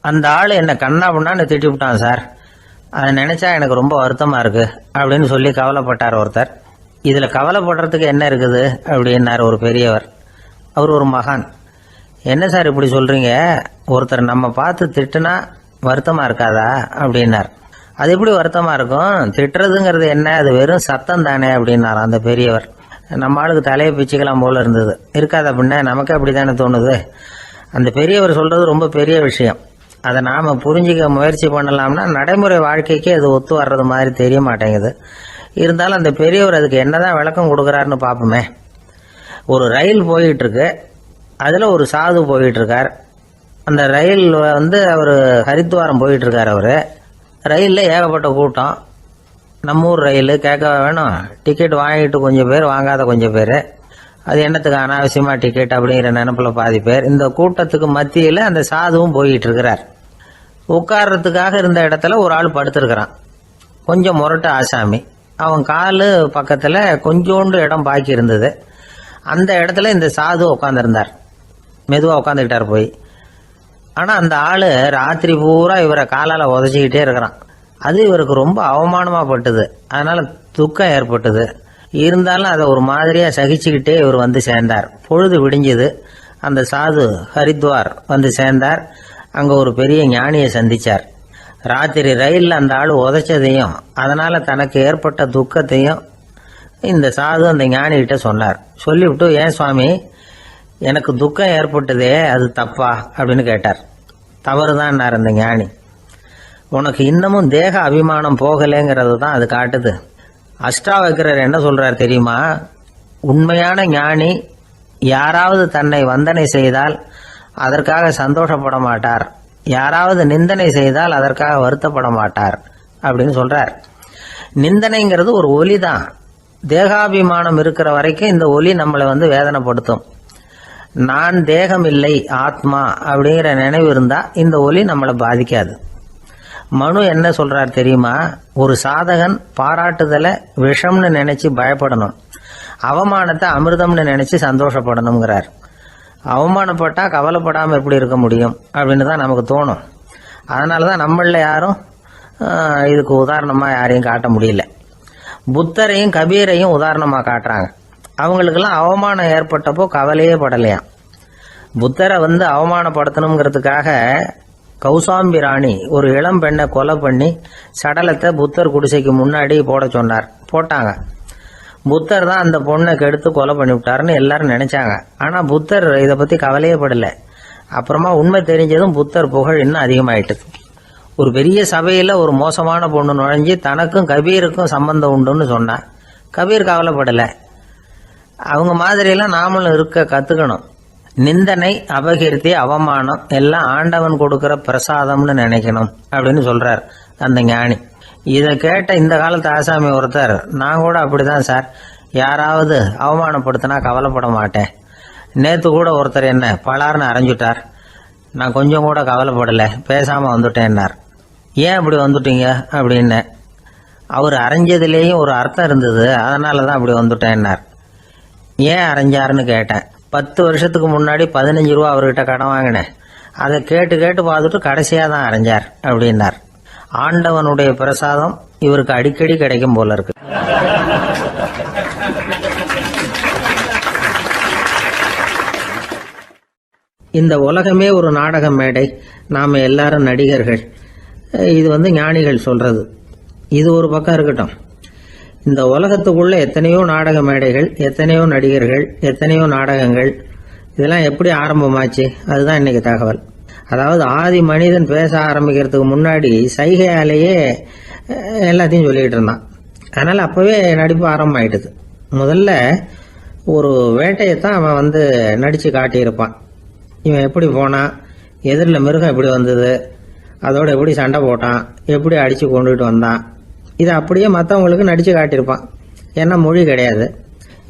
அந்த ஆள் என்னை கண்ணா பண்ணான்னு திட்டி விட்டான் சார், அதை நினைச்சா எனக்கு ரொம்ப வருத்தமா இருக்கு அப்படின்னு சொல்லி கவலைப்பட்டார் ஒருத்தர். இதுல கவலைப்படுறதுக்கு என்ன இருக்குது அப்படின்னார் ஒரு பெரியவர். அவர் ஒரு மகான். என்ன சார் இப்படி சொல்றீங்க, ஒருத்தர் நம்ம பார்த்து திட்டுனா வருத்தமா இருக்காதா அப்படின்னார். அது எப்படி வருத்தமா இருக்கும், திட்டுறதுங்கிறது என்ன, அது வெறும் சத்தம் தானே அப்படின்னார் அந்த பெரியவர். நம்ம ஆளுக்கு தலையை பிச்சுக்கலாம் போல இருந்தது. இருக்காது அப்படின்னா நமக்கு அப்படித்தானே தோணுது. அந்த பெரியவர் சொல்றது ரொம்ப பெரிய விஷயம். அதை நாம புரிஞ்சிக்க முயற்சி பண்ணலாம்னா நடைமுறை வாழ்க்கைக்கு அது ஒத்து வர்றது மாதிரி தெரிய மாட்டேங்குது. இருந்தாலும் அந்த பெரியவர் அதுக்கு என்னதான் விளக்கம் கொடுக்குறாருன்னு பார்ப்போமே. ஒரு ரயில் போயிட்டு இருக்கு, அதுல ஒரு சாது போயிட்டு இருக்கார். அந்த ரயில் அவர் ஹரித்வாரம் போயிட்டு இருக்கார். அவரு ரயில்ல ஏகப்பட்ட கூட்டம். நம்ம ஊர் ரயில் கேட்க வேணும், டிக்கெட் வாங்கிட்டு கொஞ்சம் பேர், வாங்காத கொஞ்சம் பேர். அது என்னத்துக்கு அனாவசியமா டிக்கெட் அப்படிங்கிற நினைப்புல பாதி பேர். இந்த கூட்டத்துக்கு மத்தியில அந்த சாதுவும் போயிட்டு இருக்கிறார். உட்கார்றதுக்காக இருந்த இடத்துல ஒரு ஆள் படுத்திருக்கிறான், கொஞ்சம் முரட்டு ஆசாமி. அவன் காலு பக்கத்துல கொஞ்சோண்டு இடம் பாக்கி இருந்தது. அந்த இடத்துல இந்த சாது உட்காந்துருந்தார். மெதுவா உட்காந்துக்கிட்டார் போய். ஆனா அந்த ஆளு ராத்திரி பூரா இவரை காலால உதச்சிக்கிட்டே இருக்கிறான். அது இவருக்கு ரொம்ப அவமானமா பட்டது. அதனால துக்கம் ஏற்பட்டது. இருந்தாலும் அதை ஒரு மாதிரியா சகிச்சுக்கிட்டே இவர் வந்து சேர்ந்தார். பொழுது விடிஞ்சது. அந்த சாது ஹரித்வார் வந்து சேர்ந்தார். அங்க ஒரு பெரிய ஞானியை சந்திச்சார். ராத்திரி ரயில்ல அந்த ஆளு உதைச்சதையும் அதனால தனக்கு ஏற்பட்ட துக்கத்தையும் இந்த சாது அந்த ஞானி கிட்ட சொன்னார். சொல்லிவிட்டு, ஏன் சுவாமி, எனக்கு துக்கம் ஏற்பட்டதே அது தப்பா அப்படின்னு கேட்டார். தவறுதான் அந்த ஞானி. உனக்கு இன்னமும் தேக அபிமானம் போகலைங்கிறது தான் அது காட்டுது. அஷ்டாவக்ரர் என்ன சொல்றார் தெரியுமா, உண்மையான ஞானி யாராவது தன்னை வந்தனை செய்தால் அதற்காக சந்தோஷப்பட மாட்டார், யாராவது நிந்தனை செய்தால் அதற்காக வருத்தப்பட மாட்டார் அப்படின்னு சொல்றார். நிந்தனைங்கிறது ஒரு ஒலி தான். தேகாபிமானம் இருக்கிற வரைக்கும் இந்த ஒலி நம்மளை வேதனைப்படுத்தும். நான் தேகம் இல்லை, ஆத்மா அப்படிங்கிற நினைவு இருந்தா இந்த ஒலி நம்மளை பாதிக்காது. மனு என்ன சொல்றார் தெரியுமா, ஒரு சாதகன் பாராட்டுதலை விஷம்னு நினைச்சு பயப்படணும், அவமானத்தை அமிர்தம்னு நினைச்சு சந்தோஷப்படணுங்கிறார். அவமானப்பட்டா கவலைப்படாம எப்படி இருக்க முடியும் அப்படின்னு தான் நமக்கு தோணும். அதனாலதான் நம்மள யாரும் இதுக்கு உதாரணமா யாரையும் காட்ட முடியல. புத்தரையும் கபீரையும் உதாரணமா காட்டுறாங்க. அவங்களுக்கெல்லாம் அவமானம் ஏற்பட்டப்போ கவலையே படலையாம். புத்தரை அவமானப்படுத்தணுங்கிறதுக்காக கௌசாம்பி ராணி ஒரு இளம் பெண்ணை கொலை பண்ணி சடலத்தை புத்தர் குடிசைக்கு முன்னாடி போட சொன்னார். போட்டாங்க. புத்தர் தான் அந்த பொண்ணை கெடுத்து கொலை பண்ணி விட்டாருன்னு எல்லாரும் நினைச்சாங்க. ஆனா புத்தர் இதை பத்தி கவலையே படல. அப்புறமா உண்மை தெரிஞ்சதும் புத்தர் புகழ் இன்னும் அதிகமாயிட்டது. ஒரு பெரிய சபையில ஒரு மோசமான பொண்ணு நுழைஞ்சு தனக்கும் கபீருக்கும் சம்பந்தம் உண்டுன்னு சொன்னா கபீர் கவலைப்படல. அவங்க மாதிரியெல்லாம் நாமளும் இருக்க கத்துக்கணும். நிந்தனை, அபகீர்த்தி, அவமானம் எல்லாம் ஆண்டவன் கொடுக்கிற பிரசாதம்னு நினைக்கணும் அப்படின்னு சொல்றார் அந்த ஞானி. இதை கேட்ட இந்த காலத்து ஆசாமி ஒருத்தர், நான் கூட அப்படிதான் சார், யாராவது அவமானப்படுத்தினா கவலைப்பட மாட்டேன். நேத்து கூட ஒருத்தர் என்ன பலார்னு அரைஞ்சுட்டார், நான் கொஞ்சம் கூட கவலைப்படல, பேசாம வந்துட்டேன்னார். ஏன் அப்படி வந்துட்டீங்க அப்படின்னு. அவர் அரைஞ்சதுலேயும் ஒரு அர்த்தம் இருந்தது, அதனாலதான் அப்படி வந்துட்டேன்னார். ஏன் அரைஞ்சாருன்னு கேட்டேன். 10 வருஷத்துக்கு முன்னாடி 15 ரூபா அவர்கிட்ட கடன் வாங்கினேன், அதை கேட்டு கேட்டு பார்த்துட்டு கடைசியா தான் அரைஞ்சார் அப்படின்னார். ஆண்டவனுடைய பிரசாதம் இவருக்கு அடிக்கடி கிடைக்கும் போல இருக்கு. இந்த உலகமே ஒரு நாடக மேடை, நாம எல்லாரும் நடிகர்கள். இது ஞானிகள் சொல்றது. இது ஒரு பக்கம் இருக்கட்டும். இந்த உலகத்துக்குள்ள எத்தனையோ நாடக மேடைகள், எத்தனையோ நடிகர்கள், எத்தனையோ நாடகங்கள், இதெல்லாம் எப்படி ஆரம்பமாச்சு அதுதான் இன்னைக்கு தகவல். அதாவது ஆதி மனிதன் பேச ஆரம்பிக்கிறதுக்கு முன்னாடி சைகையாலேயே எல்லாத்தையும் சொல்லிக்கிட்டு இருந்தான். அதனால அப்பவே நடிப்பு ஆரம்பமாயிட்டுது. முதல்ல ஒரு வேட்டையத்தான் அவன் நடிச்சு காட்டியிருப்பான். இவன் எப்படி போனான், எதிரில் மிருகம் எப்படி வந்தது, அதோட எப்படி சண்டை போட்டான், எப்படி அடிச்சு கொண்டுகிட்டு வந்தான், இதை அப்படியே மற்றவங்களுக்கு நடிச்சு காட்டியிருப்பான். ஏன்னா மொழி கிடையாது.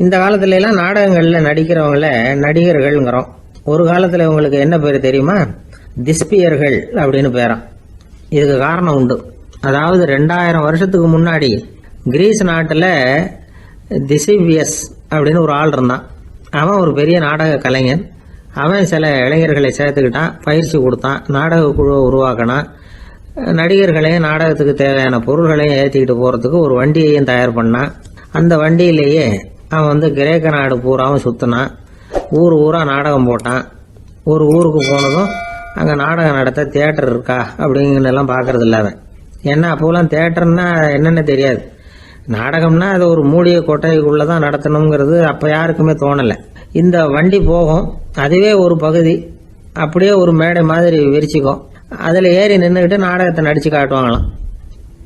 இந்த காலத்துல எல்லாம் நாடகங்கள்ல நடிக்கிறவங்கள நடிகர்கள்ங்கிறோம். ஒரு காலத்துல இவங்களுக்கு என்ன பேரு தெரியுமா, திஸ்பியர்கள் அப்படின்னு பேராம். இதுக்கு காரணம் உண்டு. அதாவது 2000 வருஷத்துக்கு முன்னாடி கிரீஸ் நாட்டுல திசிவியஸ் அப்படின்னு ஒரு ஆள் இருந்தான். அவன் ஒரு பெரிய நாடக கலைஞன். அவன் சில இளைஞர்களை சேர்த்துக்கிட்டான், பயிற்சி கொடுத்தான், நாடக குழுவை உருவாக்கினான். நடிகர்களையும் நாடகத்துக்கு தேவையான பொருள்களையும் ஏற்றிக்கிட்டு போகிறதுக்கு ஒரு வண்டியையும் தயார் பண்ணான். அந்த வண்டியிலேயே அவன் கிரேக்க நாடு பூராவும் சுற்றினான். ஊர் ஊராக நாடகம் போட்டான். ஒரு ஊருக்கு போனதும் அங்கே நாடகம் நடத்த தியேட்டர் இருக்கா அப்படிங்கிறதெல்லாம் பார்க்கறது இல்லை அவன். ஏன்னா அப்போலாம் தியேட்டர்னா என்னென்ன தெரியாது. நாடகம்னா அது ஒரு மூடிய கொட்டைக்குள்ளே தான் நடத்தணுங்கிறது அப்போ யாருக்குமே தோணலை. இந்த வண்டி போகும், அதுவே ஒரு பகுதி அப்படியே ஒரு மேடை மாதிரி விரிச்சிக்கும். அதில் ஏறி நின்றுக்கிட்டு நாடகத்தை நடித்து காட்டுவாங்களாம்.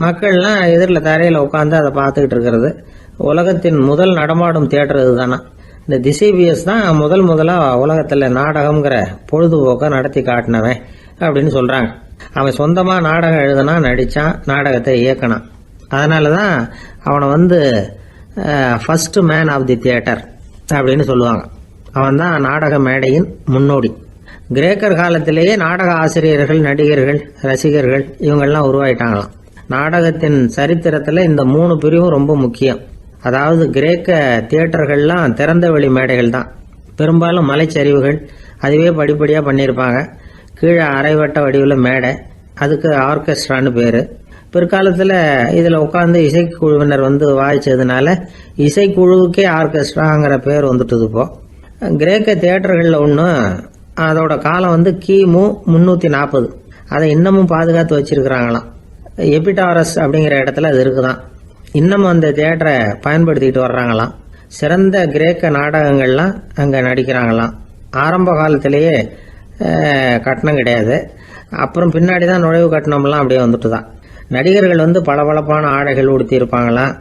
மக்கள்லாம் எதிரில் தரையில் உட்காந்து அதை பார்த்துக்கிட்டு இருக்கிறது. உலகத்தின் முதல் நடமாடும் தியேட்டர் இதுதானா. இந்த திசைபிஎஸ் தான் முதலாக உலகத்தில் நாடகம்ங்கிற பொழுதுபோக்கை நடத்தி காட்டினவன் அப்படின்னு சொல்கிறாங்க. அவன் சொந்தமாக நாடகம் எழுதுனா, நடித்தான், நாடகத்தை இயக்கினான். அதனால தான் அவனை first man of the theatre அப்படின்னு சொல்லுவாங்க. அவன் தான் நாடக மேடையின் முன்னோடி. கிரேக்கர் காலத்திலேயே நாடக ஆசிரியர்கள், நடிகர்கள், ரசிகர்கள் இவங்கெல்லாம் உருவாயிட்டாங்களாம். நாடகத்தின் சரித்திரத்தில் இந்த 3 பிரிவும் ரொம்ப முக்கியம். அதாவது கிரேக்க தியேட்டர்கள்லாம் திறந்த வெளி மேடைகள் தான். பெரும்பாலும் மலைச்சரிவுகள், அதுவே படிப்படியாக பண்ணியிருப்பாங்க. கீழே அரைவட்ட வடிவில் மேடை, அதுக்கு ஆர்கெஸ்ட்ரான்னு பேர். பிற்காலத்தில் இதில் உட்காந்து இசைக்குழுவினர் வாய்ச்சதுனால இசைக்குழுவுக்கே ஆர்கெஸ்ட்ராங்கிற பேர் வந்துட்டுது. இப்போ கிரேக்க தியேட்டர்களில் ஒன்று, அதோட காலம் கிமு 340. அதை இன்னமும் பாதுகாத்து வச்சிருக்கிறாங்களாம். எபிடாரஸ் அப்படிங்கிற இடத்துல அது இருக்குதான். இன்னமும் அந்த தியேட்டரை பயன்படுத்திக்கிட்டு வர்றாங்களாம். சிறந்த கிரேக்க நாடகங்கள்லாம் அங்கே நடிக்கிறாங்களாம். ஆரம்ப காலத்திலேயே கட்டணம் கிடையாது. அப்புறம் பின்னாடி தான் நுழைவு கட்டணம்லாம் அப்படியே வந்துட்டு தான். நடிகர்கள் பளபளப்பான ஆடைகள் உடுத்தி இருப்பாங்களாம்.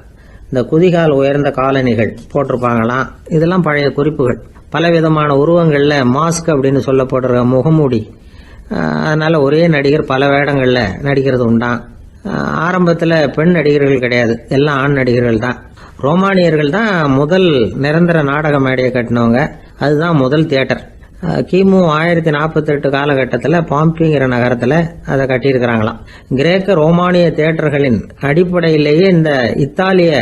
இந்த குதிகால் உயர்ந்த காலணிகள் போட்டிருப்பாங்களாம். இதெல்லாம் பழைய குறிப்புகள். பலவிதமான உருவங்களில் மாஸ்க் அப்படின்னு சொல்லப்படுற முகமூடி. அதனால ஒரே நடிகர் பல வேடங்களில் நடிக்கிறது உண்டான். ஆரம்பத்தில் பெண் நடிகர்கள் கிடையாது, எல்லாம் ஆண் நடிகர்கள் தான். ரோமானியர்கள் தான் முதல் நிரந்தர நாடக மேடையை கட்டினவங்க. அதுதான் முதல் தியேட்டர். கிமு 1048 காலகட்டத்தில் பாம்பிங்கிற நகரத்தில் அதை கட்டியிருக்கிறாங்களாம். கிரேக்க ரோமானிய தியேட்டர்களின் அடிப்படையிலேயே இந்த இத்தாலிய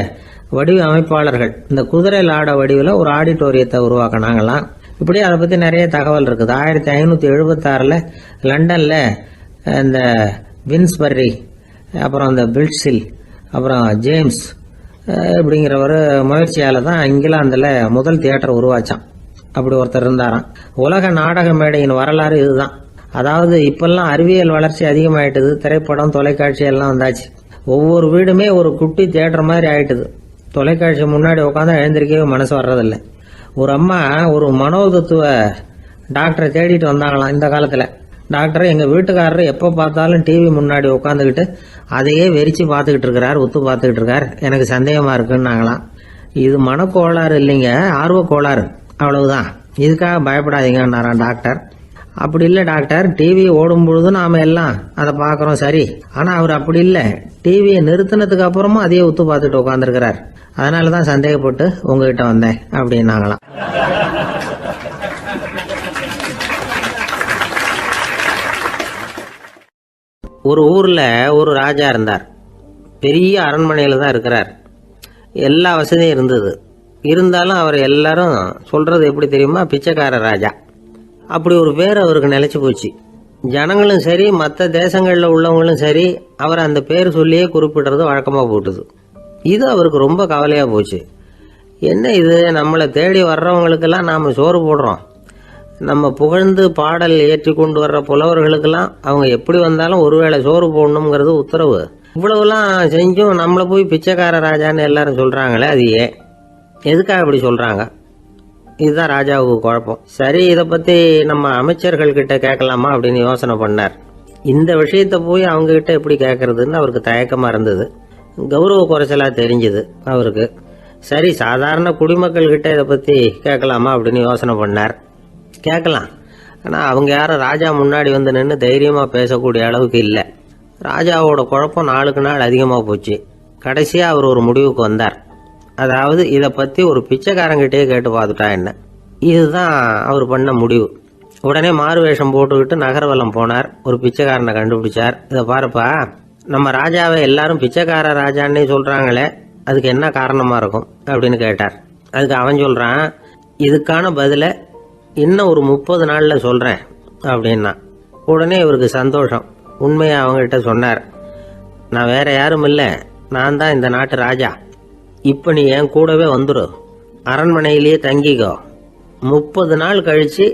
வடிவ அமைப்பாளர்கள் இந்த குதிரை லாட வடிவில் ஒரு ஆடிட்டோரியத்தை உருவாக்கினாங்களாம். இப்படி அதை பற்றி நிறைய தகவல் இருக்குது. 1576 லண்டனில் இந்த வின்ஸ்பர்ரி, அப்புறம் இந்த பில்ட்ஸில், அப்புறம் ஜேம்ஸ் இப்படிங்கிற ஒரு முயற்சியால் தான் இங்கிலாந்தில் முதல் தியேட்டர் உருவாச்சான். அப்படி ஒருத்தர் இருந்தாராம். உலக நாடக மேடையின் வரலாறு இதுதான். அதாவது இப்பெல்லாம் அறிவியல் வளர்ச்சி அதிகமாயிட்டுது. திரைப்படம், தொலைக்காட்சி எல்லாம் வந்தாச்சு. ஒவ்வொரு வீடுமே ஒரு குட்டி தியேட்டர் மாதிரி ஆயிட்டுது. தொலைக்காட்சி முன்னாடி உட்காந்து எழுந்திருக்கவே மனசு வர்றதில்லை. ஒரு அம்மா ஒரு மனோதத்துவ டாக்டரை தேடிட்டு வந்தாங்களாம் இந்த காலத்தில். டாக்டர், எங்கள் வீட்டுக்காரர் எப்போ பார்த்தாலும் டிவி முன்னாடி உட்காந்துக்கிட்டு அதையே வெறிச்சு பார்த்துக்கிட்டு இருக்கிறார், உத்து பார்த்துக்கிட்டு இருக்கார், எனக்கு சந்தேகமாக இருக்குன்னாங்களாம். இது மனக்கோளாறு இல்லைங்க, ஆர்வக்கோளாறு, அவ்வளவுதான், இதுக்காக பயப்படாதீங்கன்னாராம் டாக்டர். அப்படி இல்லை டாக்டர், டிவி ஓடும் பொழுது நாம எல்லாம் அதை பார்க்குறோம் சரி, ஆனால் அவர் அப்படி இல்லை, டிவியை நிறுத்தினதுக்கு அப்புறமும் அதையே உத்து பார்த்துட்டு உட்காந்துருக்கிறார், அதனால தான் சந்தேகப்பட்டு உங்ககிட்ட வந்தேன் அப்படின்னாங்களாம். ஒரு ஊரில் ஒரு ராஜா இருந்தார். பெரிய அரண்மனையில் தான் இருக்கிறார். எல்லா வசதியும் இருந்தது. இருந்தாலும் அவர் எல்லாரும் சொல்கிறது எப்படி தெரியுமா, பிச்சைக்கார ராஜா. அப்படி ஒரு பேர் அவருக்கு நிலைச்சி போச்சு. ஜனங்களும் சரி, மற்ற தேசங்களில் உள்ளவங்களும் சரி, அவர் அந்த பேர் சொல்லியே குறிப்பிடுறது வழக்கமாக போட்டுது. இது அவருக்கு ரொம்ப கவலையாக போச்சு. என்ன இது, நம்மளை தேடி வர்றவங்களுக்கெல்லாம் நாம் சோறு போடுறோம், நம்ம புகழ்ந்து பாடல் ஏற்றி கொண்டு வர்ற புலவர்களுக்கெல்லாம் அவங்க எப்படி வந்தாலும் ஒருவேளை சோறு போடணுங்கிறது உத்தரவு. இவ்வளவுலாம் செஞ்சும் நம்மளை போய் பிச்சைக்கார ராஜான்னு எல்லாரும் சொல்கிறாங்களே, அது ஏன், எதுக்காக அப்படி சொல்கிறாங்க? இதுதான் ராஜாவுக்கு குழப்பம். சரி, இதை பற்றி நம்ம அமைச்சர்கள்கிட்ட கேட்கலாமா அப்படின்னு யோசனை பண்ணார். இந்த விஷயத்தை போய் அவங்ககிட்ட எப்படி கேட்கறதுன்னு அவருக்கு தயக்கமாக இருந்தது. கௌரவ குறைச்சலாக தெரிஞ்சுது அவருக்கு. சரி, சாதாரண குடிமக்கள்கிட்ட இதை பற்றி கேட்கலாமா அப்படின்னு யோசனை பண்ணார். கேட்கலாம், ஆனால் அவங்க யாரும் ராஜா முன்னாடி வந்து நின்று தைரியமாக பேசக்கூடிய அளவுக்கு இல்லை. ராஜாவோட குழப்பம் நாளுக்கு நாள் அதிகமாக போச்சு. கடைசியாக அவர் ஒரு முடிவுக்கு வந்தார். அதாவது இதை பற்றி ஒரு பிச்சைக்காரங்கிட்டே கேட்டு பார்த்துட்டா என்ன, இதுதான் அவர் பண்ண முடிவு. உடனே மாறு வேஷம் போட்டுக்கிட்டு நகர்வலம் போனார். ஒரு பிச்சைக்காரனை கண்டுபிடிச்சார். இதை பாருப்பா, நம்ம ராஜாவை எல்லாரும் பிச்சைக்கார ராஜான்னே சொல்கிறாங்களே, அதுக்கு என்ன காரணமாக இருக்கும் அப்படின்னு கேட்டார். அதுக்கு அவன் சொல்கிறான், இதுக்கான பதிலை இன்னும் ஒரு 30 நாளில் சொல்கிறேன் அப்படின்னா. உடனே இவருக்கு சந்தோஷம். உண்மையை அவங்ககிட்ட சொன்னார். நான் வேற யாரும் இல்லை, நான் தான் இந்த நாட்டு ராஜா. இப்போ நீ என் கூடவே வந்துடு, அரண்மனையிலேயே தங்கிக்கோ. 30 நாள் கழித்து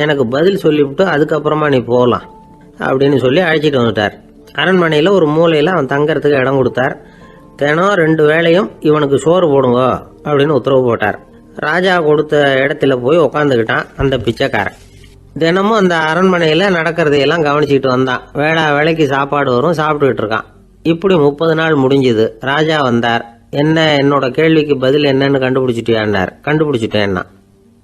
எனக்கு பதில் சொல்லிவிட்டு அதுக்கப்புறமா நீ போகலாம் அப்படின்னு சொல்லி அழைச்சிட்டு வந்துட்டார். அரண்மனையில் ஒரு மூலையில் அவன் தங்கறதுக்கு இடம் கொடுத்தார். தினம் 2 வேளையும் இவனுக்கு சோறு போடுங்க அப்படின்னு உத்தரவு போட்டார். ராஜா கொடுத்த இடத்துல போய் உக்காந்துக்கிட்டான் அந்த பிச்சைக்காரன். தினமும் அந்த அரண்மனையில் நடக்கிறதையெல்லாம் கவனிச்சிட்டு வந்தான். வேளைக்கு சாப்பாடு வரும், சாப்பிட்டுக்கிட்டு இருக்கான். இப்படி 30 நாள் முடிஞ்சுது. ராஜா வந்தார். என்னோட கேள்விக்கு பதில் என்னன்னு கண்டுபிடிச்சிட்டியான்னார். கண்டுபிடிச்சிட்டேன்னா.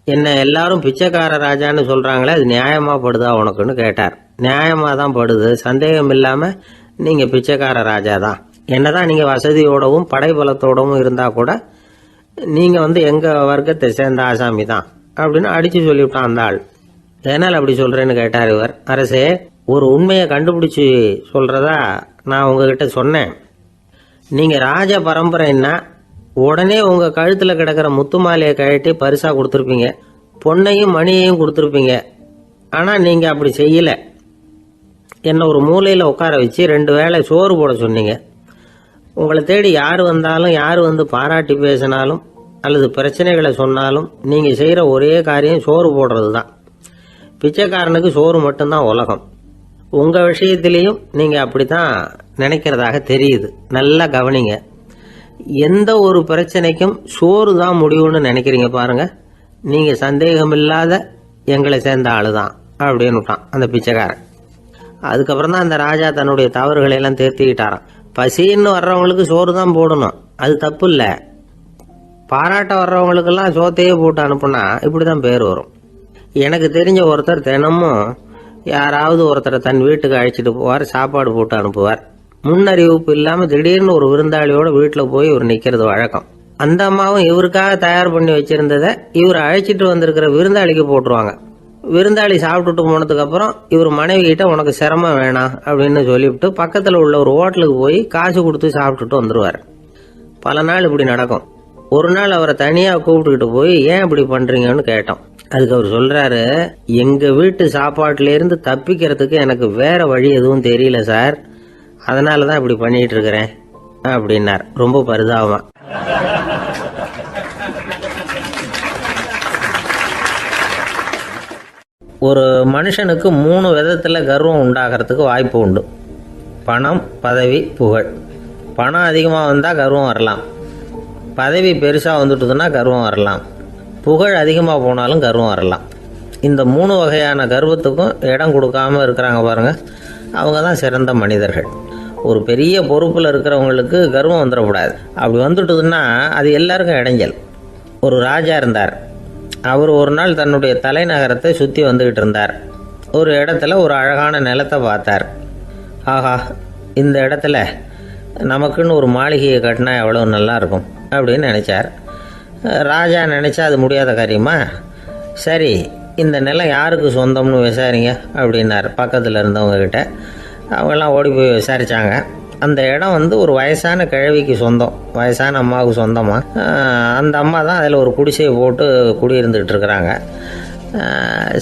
என்ன எல்லாரும் பிச்சைக்கார ராஜான்னு சொல்றாங்களே, அது நியாயமா படுதா உனக்குன்னு கேட்டார். நியாயமா தான் படுது, சந்தேகம் இல்லாம நீங்க பிச்சைக்கார ராஜா தான். என்னதான் நீங்க வசதியோடவும் படைபலத்தோடவும் இருந்தா கூட நீங்க எங்க வர்க்கத்தை சேர்ந்த ஆசாமி தான் அப்படின்னு அடிச்சு சொல்லிவிட்டான் அந்த ஆள். என்னால் அப்படி சொல்றேன்னு கேட்டார் இவர். அரசே, ஒரு உண்மையை கண்டுபிடிச்சி சொல்றதா நான் உங்ககிட்ட சொன்னேன். நீங்க ராஜ பரம்பரைன்னா உடனே உங்க கழுத்துல கிடக்கிற முத்து மாலையை கழட்டி பரிசா கொடுத்துருப்பீங்க, பொண்ணையும் மணியையும் கொடுத்துருப்பீங்க. ஆனா நீங்க அப்படி செய்யல. என்ன ஒரு மூலையில உட்கார வச்சு 2 வேளை சோறு போட சொன்னீங்க. உங்களை தேடி யார் வந்தாலும், யார் பாராட்டி பேசினாலும் அல்லது பிரச்சனைகளை சொன்னாலும் நீங்க செய்யற ஒரே காரியம் சோறு போடுறது தான். பிச்சைக்காரனுக்கு சோறு மட்டும்தான் உலகம். உங்க விஷயத்திலையும் நீங்க அப்படித்தான் நினைக்கிறதாக தெரியுது. நல்லா கவனிங்க. எந்த ஒரு பிரச்சனைக்கும் சோறு தான் முடிவுன்னு நினைக்கிறீங்க பாருங்க. நீங்க சந்தேகம் இல்லாத எங்களை சேர்ந்த ஆளுதான் அப்படின்னு விட்டான் அந்த பிச்சைக்காரன். அதுக்கப்புறம் தான் அந்த ராஜா தன்னுடைய தவறுகளை எல்லாம் தேர்த்திக்கிட்டாராம். பசின்னு வர்றவங்களுக்கு சோறு தான் போடணும், அது தப்பு இல்லை. பாராட்ட வர்றவங்களுக்கெல்லாம் சோத்தையே போட்டு அனுப்புனா இப்படிதான் பேர் வரும். எனக்கு தெரிஞ்ச ஒருத்தர் தினமும் யாராவது ஒருத்தரை தன் வீட்டுக்கு அழைச்சிட்டு போவார், சாப்பாடு போட்டு அனுப்புவார். முன்னறிவிப்பு இல்லாம திடீர்னு ஒரு விருந்தாளியோட வீட்டில் போய் இவர் நிக்கிறது வழக்கம். அந்த அம்மாவும் இவருக்காக தயார் பண்ணி வச்சிருந்ததை இவர் அழைச்சிட்டு வந்திருக்கிற விருந்தாளிக்கு போட்டுருவாங்க. விருந்தாளி சாப்பிட்டுட்டு போனதுக்கு அப்புறம் இவர் மனைவி கிட்ட உனக்கு சிரமம் வேணாம் அப்படின்னு சொல்லிவிட்டு பக்கத்தில் உள்ள ஒரு ஹோட்டலுக்கு போய் காசு கொடுத்து சாப்பிட்டுட்டு வந்துருவார். பல நாள் இப்படி நடக்கும். ஒரு நாள் அவரை தனியா கூப்பிட்டுக்கிட்டு போய் ஏன் இப்படி பண்றீங்கன்னு கேட்டோம். அதுக்கு அவர் சொல்றாரு, எங்க வீட்டு சாப்பாட்டுல இருந்து தப்பிக்கிறதுக்கு எனக்கு வேற வழி எதுவும் தெரியல சார், அதனாலதான் இப்படி பண்ணிட்டு இருக்கிறேன் அப்படின்னார் ரொம்ப பரிதாபமா. ஒரு மனுஷனுக்கு 3 விதத்துல கர்வம் உண்டாகிறதுக்கு வாய்ப்பு உண்டு. பணம், பதவி, புகழ். பணம் அதிகமாக வந்தால் கர்வம் வரலாம், பதவி பெருசாக வந்துட்டுதுன்னா கர்வம் வரலாம், புகழ் அதிகமாக போனாலும் கர்வம் வரலாம். இந்த 3 வகையான கர்வத்துக்கும் இடம் கொடுக்காம இருக்கிறாங்க பாருங்க, அவங்க தான் சிறந்த மனிதர்கள். ஒரு பெரிய பொறுப்பில் இருக்கிறவங்களுக்கு கர்வம் வந்துடக்கூடாது. அப்படி வந்துட்டுதுன்னா அது எல்லாருக்கும் இடைஞ்சல். ஒரு ராஜா இருந்தார். அவர் ஒரு நாள் தன்னுடைய தலைநகரத்தை சுற்றி வந்துக்கிட்டு இருந்தார். ஒரு இடத்துல ஒரு அழகான நிலத்தை பார்த்தார். ஆஹா, இந்த இடத்துல நமக்குன்னு ஒரு மாளிகையை கட்டினா எவ்வளோ நல்லா இருக்கும் அப்படின்னு நினச்சார். ராஜா நினச்சா அது முடியாத காரியமா? சரி, இந்த நிலம் யாருக்கு சொந்தம்னு விசாரிங்க அப்படின்னார் பக்கத்தில் இருந்தவங்கக்கிட்ட. அவங்கெல்லாம் ஓடி போய் விசாரித்தாங்க. அந்த இடம் ஒரு வயசான கிழவிக்கு சொந்தம், வயசான அம்மாவுக்கு சொந்தமாக. அந்த அம்மா தான் அதில் ஒரு குடிசையை போட்டு குடியிருந்துக்கிட்டு இருக்கிறாங்க.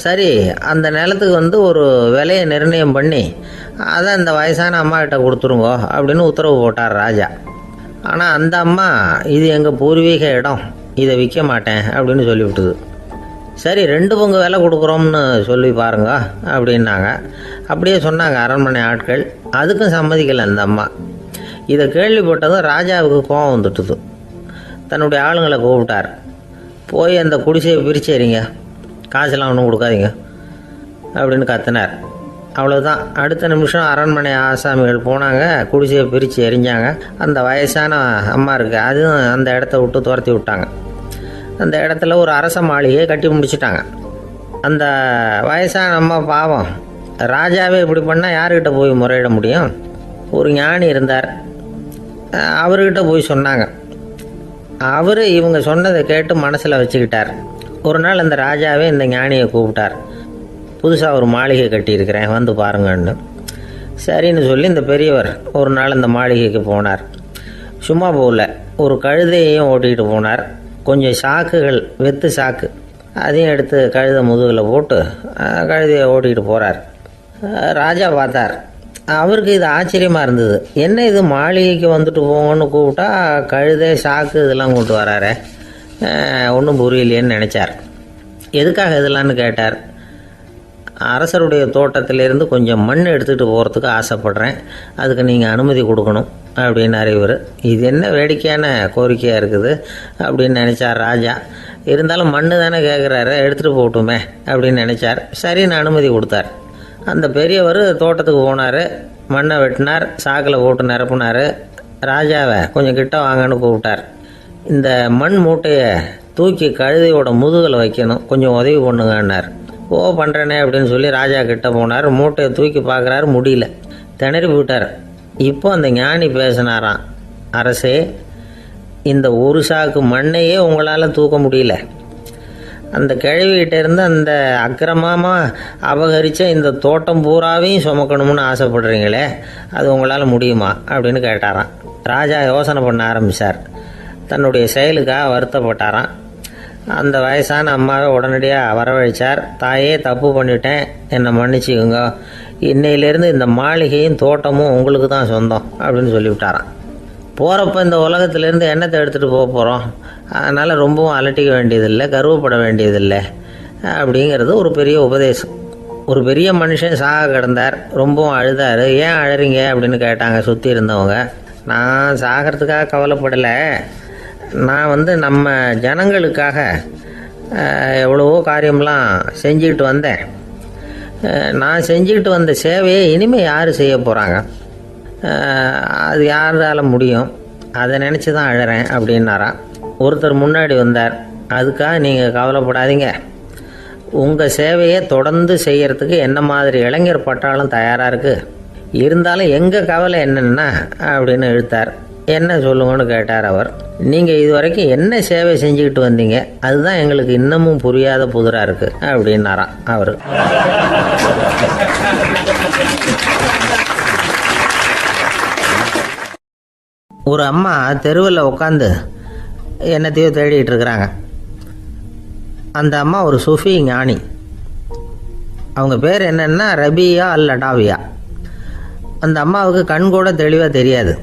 சரி, அந்த நிலத்துக்கு ஒரு விலையை நிர்ணயம் பண்ணி அதை அந்த வயசான அம்மா கிட்ட கொடுத்துருங்க அப்படின்னு உத்தரவு போட்டார் ராஜா. ஆனால் அந்த அம்மா, இது எங்கள் பூர்வீக இடம், இதை விற்க மாட்டேன் அப்படின்னு சொல்லிவிட்டுது. சரி, 2 பங்கு விலை கொடுக்குறோம்னு சொல்லி பாருங்க அப்படின்னாங்க. அப்படியே சொன்னாங்க அரண்மனை ஆட்கள். அதுக்கும் சம்மதிக்கலை அந்த அம்மா. இதை கேள்விப்பட்டதும் ராஜாவுக்கு கோபம் வந்துட்டுது. தன்னுடைய ஆளுங்களை கூப்பிட்டார். போய் அந்த குடிசையை பிரித்து எறிங்க, காசெல்லாம் ஒன்றும் கொடுக்காதீங்க அப்படின்னு கத்தினார். அவ்வளோதான். அடுத்த நிமிஷம் அரண்மனை ஆசாமிகள் போனாங்க, குடிசையை பிரித்து எரிஞ்சாங்க. அந்த வயசான அம்மா இருக்கு, அதுவும் அந்த இடத்த விட்டு துரத்தி விட்டாங்க. அந்த இடத்துல ஒரு அரச மாளிகையை கட்டி முடிச்சிட்டாங்க. அந்த வயசான அம்மா பாவம், ராஜாவே இப்படி பண்ணால் யாருக்கிட்ட போய் முறையிட முடியும்? ஒரு ஞானி இருந்தார், அவர்கிட்ட போய் சொன்னாங்க. அவர் இவங்க சொன்னதை கேட்டு மனசில் வச்சுக்கிட்டார். ஒரு நாள் அந்த ராஜாவே இந்த ஞானியை கூப்பிட்டார். புதுசாக ஒரு மாளிகை கட்டியிருக்கிறேன், வந்து பாருங்கன்னு. சரின்னு சொல்லி இந்த பெரியவர் ஒரு நாள் இந்த மாளிகைக்கு போனார். சும்மா போகல, ஒரு கழுதையையும் ஓட்டிகிட்டு போனார். கொஞ்சம் சாக்குகள், வெத்து சாக்கு, அதையும் எடுத்து கழுதை முதுகில் போட்டு கழுதையை ஓட்டிகிட்டு போகிறார். ராஜா பார்த்தார். அவருக்கு இது ஆச்சரியமாக இருந்தது. என்ன இது மாளிகைக்கு வந்துட்டு போங்கன்னு கூப்பிட்டா கழுதை சாக்கு இதெல்லாம் கூப்பிட்டு வராரு, ஒன்றும் புரியலையேன்னு நினச்சார். எதுக்காக இதெல்லாம்னு கேட்டார். அரசருடைய தோட்டத்திலேருந்து கொஞ்சம் மண் எடுத்துகிட்டு போகிறதுக்கு ஆசைப்பட்றேன், அதுக்கு நீங்கள் அனுமதி கொடுக்கணும் அப்படின்னாரு இவர். இது என்ன வேடிக்கையான கோரிக்கையாக இருக்குது அப்படின்னு நினச்சார் ராஜா. இருந்தாலும் மண் தானே கேட்குறாரு, எடுத்துகிட்டு போகட்டுமே அப்படின்னு நினச்சார். சரின்னு அனுமதி கொடுத்தார். அந்த பெரியவர் தோட்டத்துக்கு போனார், மண்ணை வெட்டினார், சாக்கில் போட்டு நிரப்புனார். ராஜாவை கொஞ்சம் கிட்ட வாங்கன்னு கூப்பிட்டார். இந்த மண் மூட்டையை தூக்கி கழுதையோட முதுகில் வைக்கணும், கொஞ்சம் உதவி பண்ணுங்கன்னார். பண்ணுறேனே அப்படின்னு சொல்லி ராஜா கிட்ட போனார். மூட்டையை தூக்கி பார்க்குறாரு, முடியல, திணறி போயிட்டார். இப்போ அந்த ஞானி பேசினாராம். அரசே, இந்த ஒரு சாக்கு மண்ணையே உங்களால் தூக்க முடியல, அந்த கிழவிகிட்ட இருந்து அந்த அக்கிரமமாக அபகரித்த இந்த தோட்டம் பூராவையும் சுமக்கணும்னு ஆசைப்படுறீங்களே, அது உங்களால் முடியுமா அப்படின்னு கேட்டாராம். ராஜா யோசனை பண்ண ஆரம்பித்தார். தன்னுடைய செயலுக்காக வருத்தப்பட்டாராம். அந்த வயசான அம்மாவை உடனடியாக வரவழைச்சார். தாயே, தப்பு பண்ணிட்டேன், என்னை மன்னிச்சுக்குங்க, இன்னையிலேருந்து இந்த மாளிகையும் தோட்டமும் உங்களுக்கு தான் சொந்தம் அப்படின்னு சொல்லிவிட்டாராம். போகிறப்ப இந்த உலகத்திலேருந்து எண்ணத்தை எடுத்துகிட்டு போக போகிறோம், அதனால் ரொம்பவும் அலட்டிக்க வேண்டியதில்லை, கர்வப்பட வேண்டியதில்லை அப்படிங்கிறது ஒரு பெரிய உபதேசம். ஒரு பெரிய மனுஷன் சாக கிடந்தார், ரொம்பவும் அழுதார். ஏன் அழறீங்க அப்படின்னு கேட்டாங்க சுற்றி இருந்தவங்க. நான் சாகிறதுக்காக கவலைப்படலை, நான் நம்ம ஜனங்களுக்காக எவ்வளவோ காரியம்லாம் செஞ்சுக்கிட்டு வந்தேன். நான் செஞ்சுக்கிட்டு வந்த சேவையை இனிமேல் யார் செய்ய போகிறாங்க, அது யாரால் முடியும், அதை நினச்சி தான் அழறேன் அப்படின்னாராம். ஒருத்தர் முன்னாடி வந்தார். அதுக்காக நீங்கள் கவலைப்படாதீங்க, உங்கள் சேவையை தொடர்ந்து செய்கிறதுக்கு என்ன மாதிரி இளைஞர் பட்டாலும் தயாராக இருக்குது, இருந்தாலும் எங்கள் கவலை என்னென்னா அப்படின்னு இழுத்தார். என்ன சொல்லுங்கன்னு கேட்டார் அவர். நீங்கள் இது வரைக்கும் என்ன சேவை செஞ்சுக்கிட்டு வந்தீங்க, அதுதான் எங்களுக்கு இன்னமும் புரியாத புதிராக இருக்குது அப்படின்னாராம் அவர். ஒரு அம்மா தெருவில் உட்காந்து என்னத்தையோ தேடிட்டு இருக்கிறாங்க. அந்த அம்மா ஒரு சூஃபி ஞானி. அவங்க பேர் என்னென்னா ரபியா அல் அடாவியா. அந்த அம்மாவுக்கு கண் கூட தெளிவாக தெரியாது.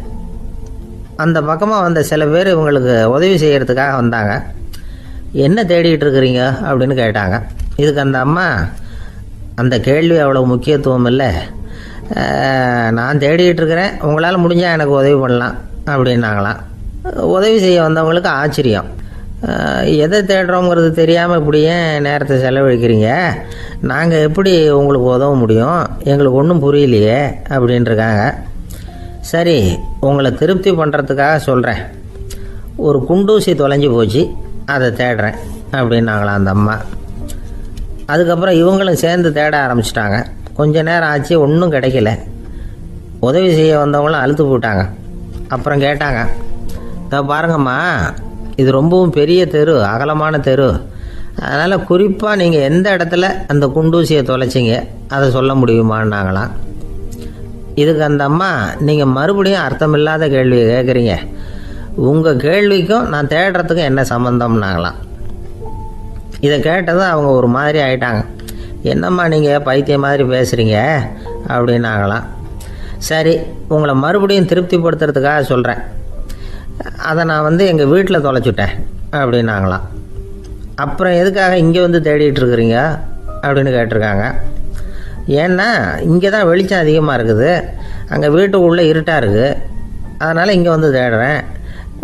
அந்த பக்கமாக வந்த சில பேர் இவங்களுக்கு உதவி செய்கிறதுக்காக வந்தாங்க. என்ன தேடிட்டு இருக்கிறீங்க அப்படின்னு கேட்டாங்க. இதுக்கு அந்த அம்மா, அந்த கேள்வி அவ்வளோ முக்கியத்துவம் இல்லை, நான் தேடிட்டு இருக்கிறேன், உங்களால் முடிஞ்சால் எனக்கு உதவி பண்ணலாம் அப்படின்னாங்களாம். உதவி செய்ய வந்தவங்களுக்கு ஆச்சரியம். எதை தேடுறோங்கிறது தெரியாமல் இப்படி ஏன் நேரத்தை செலவழிக்கிறீங்க, நாங்கள் எப்படி உங்களுக்கு உதவ முடியும், எங்களுக்கு ஒன்றும் புரியலையே அப்படின்ட்டுருக்காங்க. சரி, உங்களை திருப்தி பண்ணுறதுக்காக சொல்கிறேன், ஒரு குண்டூசி தொலைஞ்சி போச்சு, அதை தேடுறேன் அப்படின்னாங்களாம் அந்த அம்மா. அதுக்கப்புறம் இவங்களும் சேர்ந்து தேட ஆரம்பிச்சிட்டாங்க. கொஞ்ச நேரம் ஆச்சு, ஒன்றும் கிடைக்கல. உதவி செய்ய வந்தவங்களும் அழுத்து போட்டாங்க. அப்புறம் கேட்டாங்க, பாருங்கம்மா, இது ரொம்பவும் பெரிய தெரு, அகலமான தெரு, அதனால் குறிப்பாக நீங்கள் எந்த இடத்துல அந்த குண்டூசியை தொலைச்சிங்க அதை சொல்ல முடியுமான்னாங்களாம். இதுக்கு அந்த அம்மா, நீங்கள் மறுபடியும் அர்த்தமில்லாத கேள்வியை கேட்குறீங்க, உங்கள் கேள்விக்கும் நான் தேடுறதுக்கும் என்ன சம்மந்தம்னாங்களாம். இதை கேட்டதும் அவங்க ஒரு மாதிரி ஆயிட்டாங்க. என்னம்மா நீங்கள் பைத்தியம் மாதிரி பேசுகிறீங்க அப்படின்னாங்களாம். சரி, உங்களை மறுபடியும் திருப்திப்படுத்துறதுக்காக சொல்கிறேன், அதை நான் எங்கள் வீட்டில் தொலைச்சுட்டேன் அப்படின்னாங்களாம். அப்புறம் எதுக்காக இங்கே வந்து தேடிட்டு இருக்கிறீங்க அப்படின்னு கேட்டிருக்காங்க. ஏன்னா இங்கே தான் வெளிச்சம் அதிகமாக இருக்குது, அங்கே வீட்டுக்குள்ளே இருட்டாக இருக்குது, அதனால் இங்கே வந்து தேடுறேன்,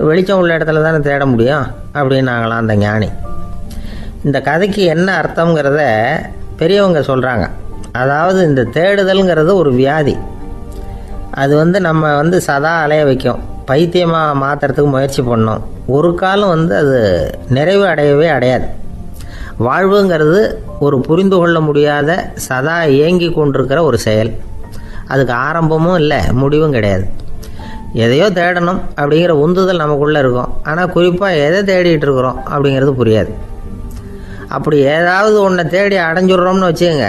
வெளிச்சம் உள்ள இடத்துல தானே தேட முடியும் அப்படின்னாங்களாம் அந்த ஞானி. இந்த கதைக்கு என்ன அர்த்தங்கிறத பெரியவங்க சொல்கிறாங்க. அதாவது இந்த தேடுதல்ங்கிறது ஒரு வியாதி. அது நம்ம சதா அலைய வைக்கும், பைத்தியமாக மாற்றுறதுக்கு முயற்சி பண்ணோம். ஒரு காலம் அது நிறைவு அடையவே அடையாது. வாழ்வுங்கிறது ஒரு புரிந்து கொள்ள முடியாத சதா இயங்கி கொண்டிருக்கிற ஒரு செயல். அதுக்கு ஆரம்பமும் இல்லை, முடிவும் கிடையாது. எதையோ தேடணும் அப்படிங்கிற உந்துதல் நமக்குள்ளே இருக்கும், ஆனால் குறிப்பாக எதை தேடிட்டு இருக்கிறோம் அப்படிங்கிறது புரியாது. அப்படி ஏதாவது ஒன்றை தேடி அடைஞ்சிடுறோம்னு வச்சுக்கோங்க,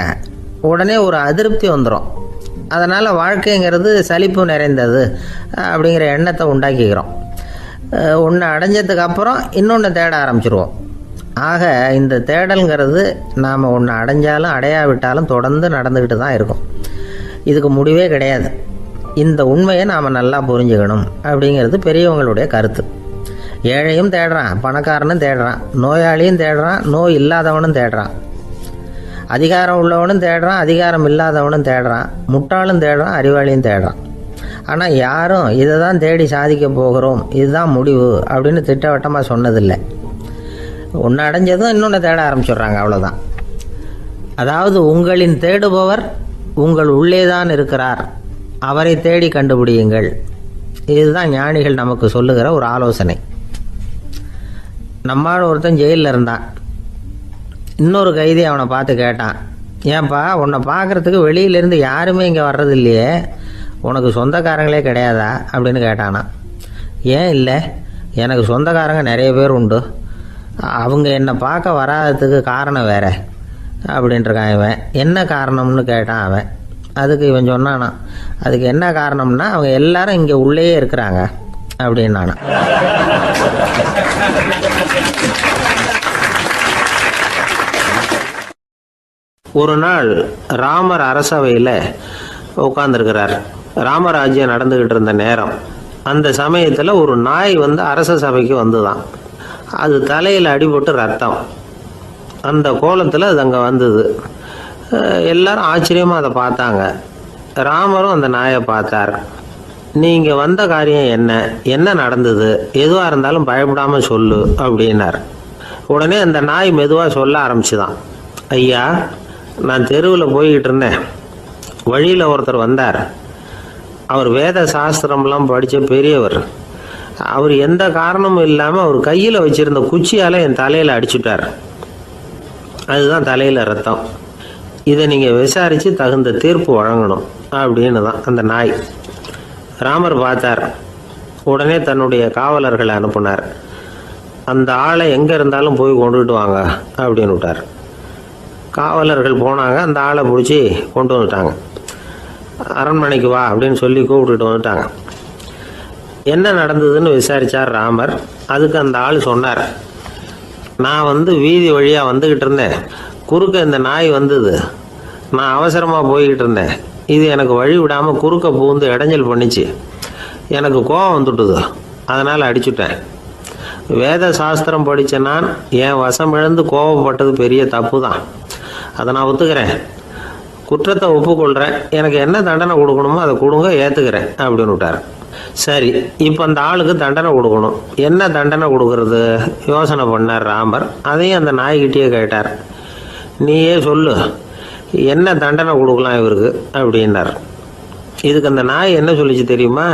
உடனே ஒரு அதிருப்தி வந்துடும். அதனால் வாழ்க்கைங்கிறது சலிப்பு நிறைந்தது அப்படிங்கிற எண்ணத்தை உண்டாக்கிக்கிறோம். ஒன்று அடைஞ்சதுக்கு அப்புறம் இன்னொன்று தேட ஆரம்பிச்சிருவோம். ஆக இந்த தேடல்ங்கிறது நாம் ஒன்று அடைஞ்சாலும் அடையாவிட்டாலும் தொடர்ந்து நடந்துக்கிட்டு தான் இருக்கும். இதுக்கு முடிவே கிடையாது. இந்த உண்மையை நாம் நல்லா புரிஞ்சுக்கணும் அப்படிங்கிறது பெரியவங்களுடைய கருத்து. ஏழையும் தேடுறான், பணக்காரனும் தேடுறான், நோயாளியும் தேடுறான், நோய் இல்லாதவனும் தேடுறான், அதிகாரம் உள்ளவனும் தேடுறான், அதிகாரம் இல்லாதவனும் தேடுறான், முட்டாளும் தேடுறான், அறிவாளியும் தேடுறான். ஆனால் யாரும் இதை தான் தேடி சாதிக்க போகிறோம், இதுதான் முடிவு அப்படின்னு திட்டவட்டமாக சொன்னதில்லை. ஒன்று அடைஞ்சதும் இன்னொன்று தேட ஆரம்பிச்சிடுறாங்க, அவ்வளோதான். அதாவது உங்களின் தேடுபவர் உங்கள் உள்ளே தான் இருக்கிறார், அவரை தேடி கண்டுபிடியுங்கள். இதுதான் ஞானிகள் நமக்கு சொல்லுகிற ஒரு ஆலோசனை. நம்மால் ஒருத்தன் ஜெயிலில் இருந்தான். இன்னொரு கைதி அவனை பார்த்து கேட்டான், ஏன்பா உன்னை பார்க்குறதுக்கு வெளியிலேருந்து யாருமே இங்கே வர்றது இல்லையே, உனக்கு சொந்தக்காரங்களே கிடையாதா அப்படின்னு கேட்டானா. ஏன் இல்லை, எனக்கு சொந்தக்காரங்க நிறைய பேர் உண்டு, அவங்க என்னை பார்க்க வராததுக்கு காரணம் வேற அப்படின்ட்டுருக்கான் இவன். என்ன காரணம்னு கேட்டான் அவன். அதுக்கு இவன் சொன்னானா, அதுக்கு என்ன காரணம்னா அவங்க எல்லாரும் இங்கே உள்ளேயே இருக்கிறாங்க அப்படின்னானா. ஒரு நாள் ராமர் அரசவையில் உட்கார்ந்துருக்கிறார். ராமராஜ்யம் நடந்துக்கிட்டு இருந்த நேரம். அந்த சமயத்தில் ஒரு நாய் அரச சபைக்கு வந்துதான். அது தலையில் அடிபட்டு ரத்தம். அந்த கோலத்தில் அது அங்கே வந்தது. எல்லாரும் ஆச்சரியமாக அதை பார்த்தாங்க. ராமரும் அந்த நாயை பார்த்தார். நீங்கள் வந்த காரியம் என்ன, என்ன நடந்தது, எதுவாக இருந்தாலும் பயப்படாமல் சொல்லு அப்படின்னார். உடனே அந்த நாய் மெதுவாக சொல்ல ஆரம்பிச்சுதான். ஐயா, நான் தெருவில் போய்கிட்டு இருந்தேன். வழியில் ஒருத்தர் வந்தார். அவர் வேத சாஸ்திரம்லாம் படித்த பெரியவர். அவர் எந்த காரணமும் இல்லாமல் அவர் கையில் வச்சுருந்த குச்சியால் என் தலையில் அடிச்சுட்டார். அதுதான் தலையில் ரத்தம். இதை நீங்கள் விசாரித்து தகுந்த தீர்ப்பு வழங்கணும் அப்படின்னு தான் அந்த நாய். ராமர் பார்த்தார். உடனே தன்னுடைய காவலர்களை அனுப்புனார். அந்த ஆளை எங்கே இருந்தாலும் போய் கொண்டுகிட்டு வாங்க அப்படின்னு விட்டார். காவலர்கள் போனாங்க. அந்த ஆளை பிடிச்சி கொண்டு வந்துட்டாங்க. அரண்மனைக்கு வா அப்படின்னு சொல்லி கூப்பிட்டுட்டு வந்துட்டாங்க. என்ன நடந்ததுன்னு விசாரித்தார் ராமர். அதுக்கு அந்த ஆள் சொன்னார், நான் வீதி வழியாக வந்துக்கிட்டு இருந்தேன். குறுக்க இந்த நாய் வந்தது. நான் அவசரமாக போய்கிட்டு இருந்தேன். இது எனக்கு வழி விடாமல் குறுக்க பூந்து இடைஞ்சல் பண்ணிச்சு. எனக்கு கோபம் வந்துட்டுது. அதனால் அடிச்சுட்டேன். வேத சாஸ்திரம் படித்த நான் என் வசம் இழந்து கோபப்பட்டது பெரிய தப்பு தான். அதை நான் ஒத்துக்கிறேன். குற்றத்தை ஒப்புக்கொள்கிறேன். எனக்கு என்ன தண்டனை கொடுக்கணுமோ அதை கொடுங்க, ஏற்றுக்கிறேன் அப்படின்னு விட்டார். சரி, இப்போ அந்த ஆளுக்கு தண்டனை கொடுக்கணும். என்ன தண்டனை கொடுக்கறது யோசனை பண்ணார் ராமர். அதையும் அந்த நாய்கிட்டே கேட்டார். நீயே சொல்லு, என்ன தண்டனை கொடுக்கலாம் இவருக்கு அப்படின்னார். இதுக்கு அந்த நாய் என்ன சொல்லிச்சு தெரியுமா?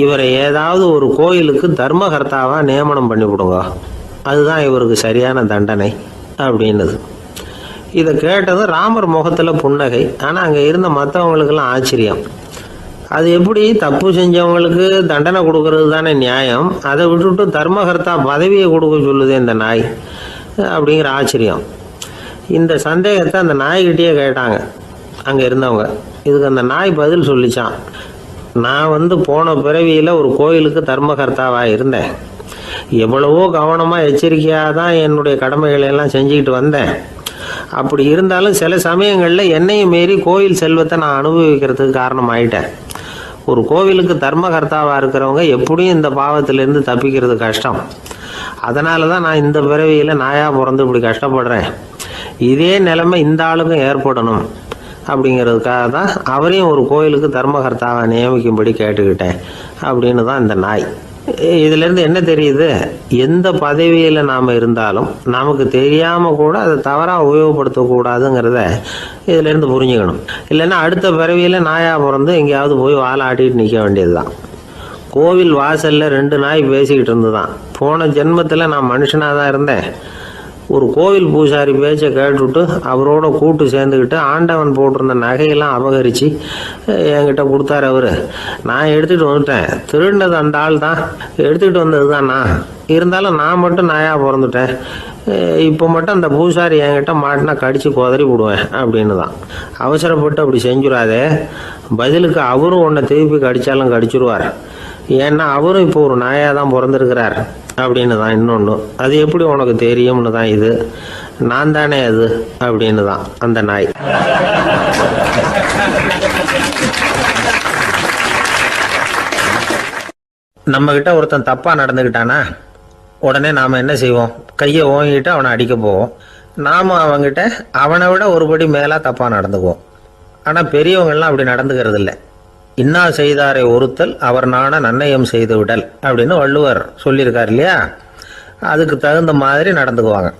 இவரை ஏதாவது ஒரு கோயிலுக்கு தர்மகர்த்தாவாக நியமனம் பண்ணி விடுங்க, அதுதான் இவருக்கு சரியான தண்டனை அப்படின்னுது. இதை கேட்டதும் ராமர் முகத்தில் புன்னகை. ஆனால் அங்கே இருந்த மற்றவங்களுக்கெல்லாம் ஆச்சரியம். அது எப்படி, தப்பு செஞ்சவங்களுக்கு தண்டனை கொடுக்கறது தானே நியாயம், அதை விட்டுவிட்டு தர்மகர்த்தா பதவியை கொடுக்க சொல்லுது இந்த நாய் அப்படிங்கிற ஆச்சரியம். இந்த சந்தேகத்தை அந்த நாய்கிட்டே கேட்டாங்க அங்கே இருந்தவங்க. இதுக்கு அந்த நாய் பதில் சொல்லிச்சான். நான் போன பிறவியில் ஒரு கோயிலுக்கு தர்மகர்த்தாவாக இருந்தேன். எவ்வளவோ கவனமாக எச்சரிக்கையாக தான் என்னுடைய கடமைகளை எல்லாம் செஞ்சுக்கிட்டு வந்தேன். அப்படி இருந்தாலும் சில சமயங்களில் என்னையும் மீறி கோயில் செல்வத்தை நான் அனுபவிக்கிறதுக்கு காரணமாயிட்டேன். ஒரு கோவிலுக்கு தர்மகர்த்தாவாக இருக்கிறவங்க எப்படியும் இந்த பாவத்திலேருந்து தப்பிக்கிறது கஷ்டம். அதனால தான் நான் இந்த பிறவியில் நாயாக பிறந்து இப்படி கஷ்டப்படுறேன். இதே நிலைமை இந்த ஆளுக்கும் ஏற்படணும் அப்படிங்கிறதுக்காக தான் அவரையும் ஒரு கோயிலுக்கு தர்மகர்த்தாவை நியமிக்கும்படி கேட்டுக்கிட்டேன் அப்படின்னு தான் இந்த நாய். இதிலேருந்து என்ன தெரியுது? எந்த பதவியில் நாம் இருந்தாலும் நமக்கு தெரியாமல் கூட அதை தவறாக உபயோகப்படுத்தக்கூடாதுங்கிறத இதிலேருந்து புரிஞ்சுக்கணும். இல்லைன்னா அடுத்த பிறவியில் நாயாக பிறந்து எங்கேயாவது போய் வாலாட்டிட்டு நிற்க வேண்டியது தான். கோவில் வாசலில் 2 நாய் பேசிக்கிட்டு இருந்துதான். போன ஜென்மத்தில் நான் மனுஷனாக தான் இருந்தேன். ஒரு கோவில் பூசாரி பேச்சை கேட்டுவிட்டு அவரோட கூட்டு சேர்ந்துக்கிட்டு ஆண்டவன் போட்டிருந்த நகையெல்லாம் அபகரித்து என்கிட்ட கொடுத்தாரு அவர். நான் எடுத்துகிட்டு வந்துட்டேன். திருடினது அந்த ஆள் தான், எடுத்துக்கிட்டு வந்தது தான் நான். இருந்தாலும் நான் மட்டும் நாயாக பிறந்துட்டேன். இப்போ மட்டும் அந்த பூசாரி என்கிட்ட மாட்டினா கடித்து குதறி விடுவேன் அப்படின்னு தான். அவசரப்பட்டு அப்படி செஞ்சுடாதே. பதிலுக்கு அவரும் உன்னை திருப்பி கடித்தாலும் கடிச்சிருவார். ஏன்னா அவரும் இப்போ ஒரு நாயாக தான் பிறந்திருக்கிறார் அப்படின்னு தான் இன்னொன்று. அது எப்படி உனக்கு தெரியும்னு தான் இது. நான் தானே அது அப்படின்னு தான் அந்த நாய். நம்மக்கிட்ட ஒருத்தன் தப்பாக நடந்துக்கிட்டானா உடனே நாம் என்ன செய்வோம்? கையை ஓங்கிட்டு அவனை அடிக்க போவோம். நாம் அவங்ககிட்ட அவனை விட ஒருபடி மேலாக தப்பாக நடந்துக்குவோம். ஆனால் பெரியவங்கள்லாம் அப்படி நடந்துக்கிறது இல்லை. இன்னா செய்தாரை ஒருத்தல் அவர் நாண நன்னயம் செய்து விடல் அப்படின்னு வள்ளுவர் சொல்லியிருக்கார் இல்லையா? அதுக்கு தகுந்த மாதிரி நடந்துக்குவாங்க.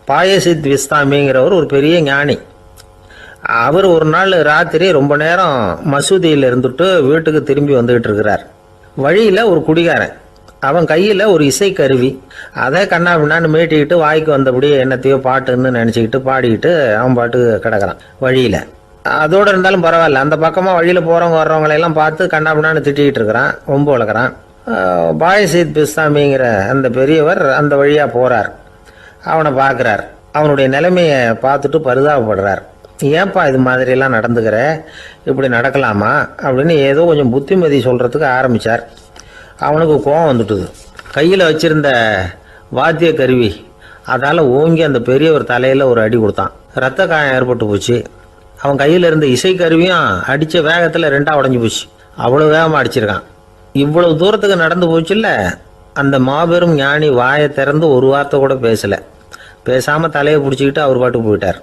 பாயசித் விஸ்தாமிங்கிறவர் ஒரு பெரிய ஞானி. அவர் ஒரு நாள் ராத்திரி ரொம்ப நேரம் மசூதியில் இருந்துட்டு வீட்டுக்கு திரும்பி வந்துகிட்டு இருக்கிறார். வழியில் ஒரு குடிகாரன், அவன் கையில் ஒரு இசைக்கருவி, அதை கண்ணா பின்னான்னு மீட்டிக்கிட்டு வாய்க்கு வந்தபடி என்னத்தையோ பாட்டுன்னு நினச்சிக்கிட்டு பாடிக்கிட்டு அவன் பாட்டுக்கு கிடக்கிறான் வழியில். அதோடு இருந்தாலும் பரவாயில்ல, அந்த பக்கமாக வழியில் போகிறவங்க வர்றவங்களையெல்லாம் பார்த்து கண்ணா பின்னான்னு திட்டிக்கிட்டு இருக்கிறான், ரொம்ப வளர்க்குறான். பாயசீத் பிஸ்தாமிங்கிற அந்த பெரியவர் அந்த வழியாக போகிறார். அவனை பார்க்குறார். அவனுடைய நிலைமையை பார்த்துட்டு பரிதாபப்படுறார். ஏன்பா இது மாதிரிலாம் நடந்துக்கிற, இப்படி நடக்கலாமா அப்படின்னு ஏதோ கொஞ்சம் புத்திமதி சொல்கிறதுக்கு ஆரம்பித்தார். அவனுக்கு கோபம் வந்துட்டுது. கையில் வச்சிருந்த வாத்திய கருவி அதால் ஓங்கி அந்த பெரியவர் தலையில் ஒரு அடி கொடுத்தான். ரத்த காயம் ஏற்பட்டு போச்சு. அவன் கையில் இருந்த இசைக்கருவியும் அடித்த வேகத்தில் ரெண்டாக உடஞ்சி போச்சு. அவ்வளோ வேகமாக அடிச்சிருக்கான். இவ்வளவு தூரத்துக்கு நடந்து போச்சுல்ல. அந்த மாபெரும் ஞானி வாயை திறந்து ஒரு வார்த்தை கூட பேசலை. பேசாமல் தலையை பிடிச்சிக்கிட்டு அவர் பாட்டுக்கு போயிட்டார்.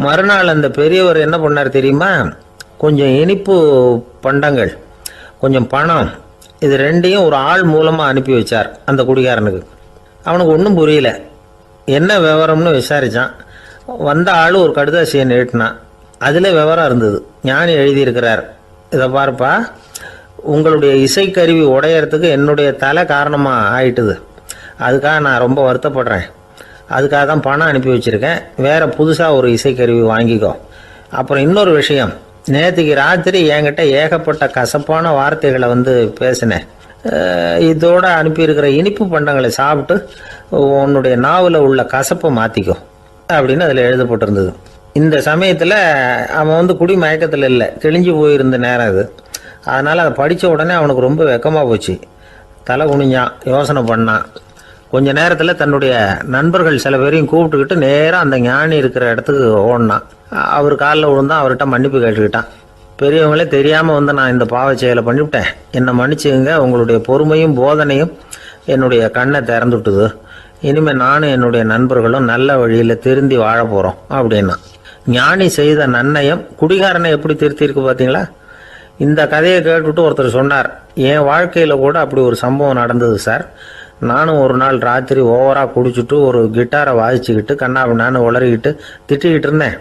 மறுநாள் அந்த பெரியவர் என்ன பண்ணார் தெரியுமா? கொஞ்சம் இனிப்பு பண்டங்கள், கொஞ்சம் பணம், இது ரெண்டையும் ஒரு ஆள் மூலமாக அனுப்பி வச்சார் அந்த குடிகாரனுக்கு. அவனுக்கு ஒன்றும் புரியல. என்ன விவரம்னு விசாரித்தான். வந்த ஆள் ஒரு கடுதாசியை நீட்டினான். அதில் விவரம் இருந்தது. ஞானி எழுதியிருக்கிறார், இதை பாருப்பா, உங்களுடைய இசைக்கருவி உடையறதுக்கு என்னுடைய தலை காரணமாக ஆயிட்டுது. அதுக்காக நான் ரொம்ப வருத்தப்படுறேன். அதுக்காக தான் பணம் அனுப்பி வச்சுருக்கேன். வேறு புதுசாக ஒரு இசைக்கருவி வாங்கிக்கோ. அப்புறம் இன்னொரு விஷயம், நேற்றுக்கு ராத்திரி என்கிட்ட ஏகப்பட்ட கசப்பான வார்த்தைகளை பேசினேன். இதோடு அனுப்பியிருக்கிற இனிப்பு பண்டங்களை சாப்பிட்டு உன்னுடைய நாவில் உள்ள கசப்பை மாற்றிக்கோ அப்படின்னு அதில் எழுதப்பட்டிருந்தது. இந்த சமயத்தில் அவன் குடி மயக்கத்தில் இல்லை, தெளிஞ்சு போயிருந்த நேரம் அது. அதனால் அதை படித்த உடனே அவனுக்கு ரொம்ப வெக்கமாக போச்சு. தலை குனிஞ்சான், யோசனை பண்ணான். கொஞ்ச நேரத்தில் தன்னுடைய நண்பர்கள் சில பேரையும் கூப்பிட்டுக்கிட்டு நேராக அந்த ஞானி இருக்கிற இடத்துக்கு ஓடினான். அவர் காலில் விழுந்தான். அவர்கிட்ட மன்னிப்பு கேட்டுக்கிட்டான். பெரியவங்களே தெரியாமல் நான் இந்த பாவ செயலை பண்ணிவிட்டேன், என்னை மன்னிச்சுங்க. உங்களுடைய பொறுமையும் போதனையும் என்னுடைய கண்ணை திறந்துட்டுது. இனிமேல் நானும் என்னுடைய நண்பர்களும் நல்ல வழியில் திருந்தி வாழ போகிறோம் அப்படின்னா. ஞானி செய்த நன்னயம் குடிகாரனை எப்படி திருத்திருக்கு பார்த்தீங்களா? இந்த கதையை கேட்டுவிட்டு ஒருத்தர் சொன்னார், என் வாழ்க்கையில் கூட அப்படி ஒரு சம்பவம் நடந்தது சார். நானும் ஒரு நாள் ராத்திரி ஓவராக குடிச்சிட்டு ஒரு கிட்டாரை வாசிச்சுக்கிட்டு கண்ணாபின்னான்னு உளறிக்கிட்டு திட்டிக்கிட்டு இருந்தேன்.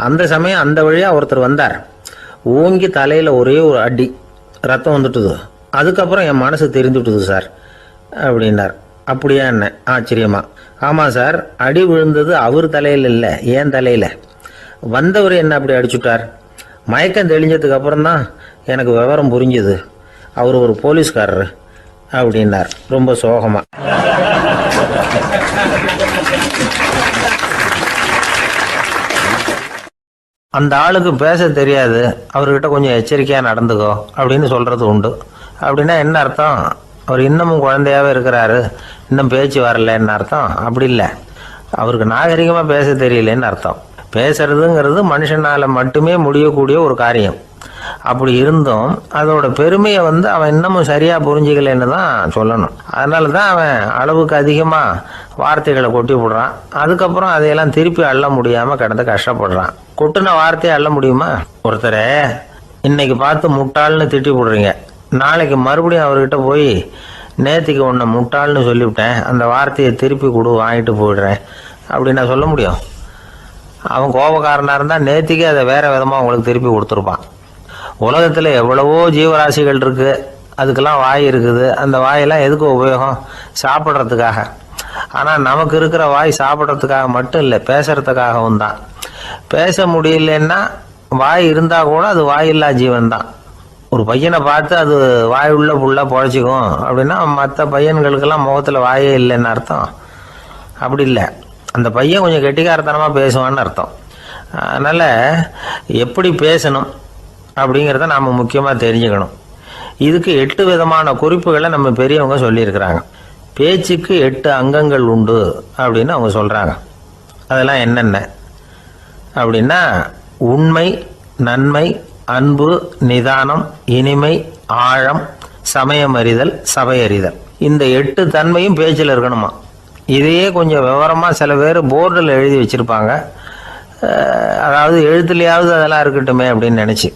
அந்த சமயம் அந்த வழியாக ஒருத்தர் வந்தார். ஓங்கி தலையில் ஒரே ஒரு அடி, ரத்தம் வந்துட்டுது. அதுக்கப்புறம் என் மனசு தெரிந்துவிட்டுது சார் அப்படின்னார். அப்படியா என்ன ஆச்சரியமா? ஆமாம் சார், அடி விழுந்தது அவர் தலையில் இல்லை, என் தலையில். வந்தவர் என்ன அப்படி அடிச்சுட்டார். மயக்கம் தெளிஞ்சதுக்கு அப்புறம்தான் எனக்கு விவரம் புரிஞ்சுது. அவர் ஒரு போலீஸ்காரர் அப்படின்னார் ரொம்ப சோகமா. அந்த ஆளுக்கு பேச தெரியாது, அவர்கிட்ட கொஞ்சம் எச்சரிக்கையாக நடந்துக்கோ அப்படின்னு சொல்கிறது உண்டு. அப்படின்னா என்ன அர்த்தம்? அவர் இன்னமும் குழந்தையாகவே இருக்கிறாரு, இன்னும் பேச்சு வரலன்னு அர்த்தம்? அப்படி இல்லை, அவருக்கு நாகரிகமாக பேச தெரியலன்னு அர்த்தம். பேசுறதுங்கிறது மனுஷனால் மட்டுமே முடியக்கூடிய ஒரு காரியம். அப்படி இருந்தும் அதோட பெருமையை அவன் இன்னமும் சரியாக புரிஞ்சிக்கலன்னு தான் சொல்லணும். அதனால தான் அவன் அளவுக்கு அதிகமாக வார்த்தைகளை கொட்டி விடுறான். அதுக்கப்புறம் அதையெல்லாம் திருப்பி அள்ள முடியாமல் கிடந்து கஷ்டப்படுறான். கொட்டின வார்த்தையை அள்ள முடியுமா? ஒருத்தரை இன்னைக்கு பார்த்து முட்டாள்னு திட்டி விடுறீங்க, நாளைக்கு மறுபடியும் அவர்கிட்ட போய் நேற்றுக்கு உன்னை முட்டாள்னு சொல்லிவிட்டேன், அந்த வார்த்தையை திருப்பி கொடு, வாங்கிட்டு போயிடுறேன் அப்படின்னு நான் சொல்ல முடியும்? அவன் கோபக்காரனாக இருந்தால் நேற்றுக்கே அதை வேறு விதமாக உங்களுக்கு திருப்பி கொடுத்துருப்பான். உலகத்தில் எவ்வளவோ ஜீவராசிகள் இருக்குது, அதுக்கெல்லாம் வாய் இருக்குது. அந்த வாயெல்லாம் எதுக்கு உபயோகம்? சாப்பிட்றதுக்காக. ஆனால் நமக்கு இருக்கிற வாய் சாப்பிட்றதுக்காக மட்டும் இல்லை, பேசுறதுக்காகவும் தான். பேச முடியலன்னா வாய் இருந்தால் கூட அது வாயில்லா ஜீவன் தான். ஒரு பையனை பார்த்து அது வாய் உள்ள ஃபுல்லாக பொழைச்சிக்கும் அப்படின்னா மற்ற பையன்களுக்கெல்லாம் முகத்தில் வாயே இல்லைன்னு அர்த்தம். அப்படி இல்லை, அந்த பையன் கொஞ்சம் கெட்டிக்காரத்தனமாக பேசுவான்னு அர்த்தம். அதனால் எப்படி பேசணும் அப்படிங்கிறத நாம் முக்கியமாக தெரிஞ்சுக்கணும். இதுக்கு 8 விதமான குறிப்புகளை நம்ம பெரியவங்க சொல்லியிருக்கிறாங்க. பேச்சுக்கு 8 அங்கங்கள் உண்டு அப்படின்னு அவங்க சொல்கிறாங்க. அதெல்லாம் என்னென்ன அப்படின்னா உண்மை, நன்மை, அன்பு, நிதானம், இனிமை, ஆழம், சமயமறிதல், சபையறிதல். இந்த 8 தன்மையும் பேச்சில் இருக்கணுமா. இதையே கொஞ்சம் விவரமாக சில பேர் போர்டில் எழுதி வச்சுருப்பாங்க. அதாவது எழுத்துலையாவது அதெல்லாம் இருக்கட்டுமே அப்படின்னு நினச்சி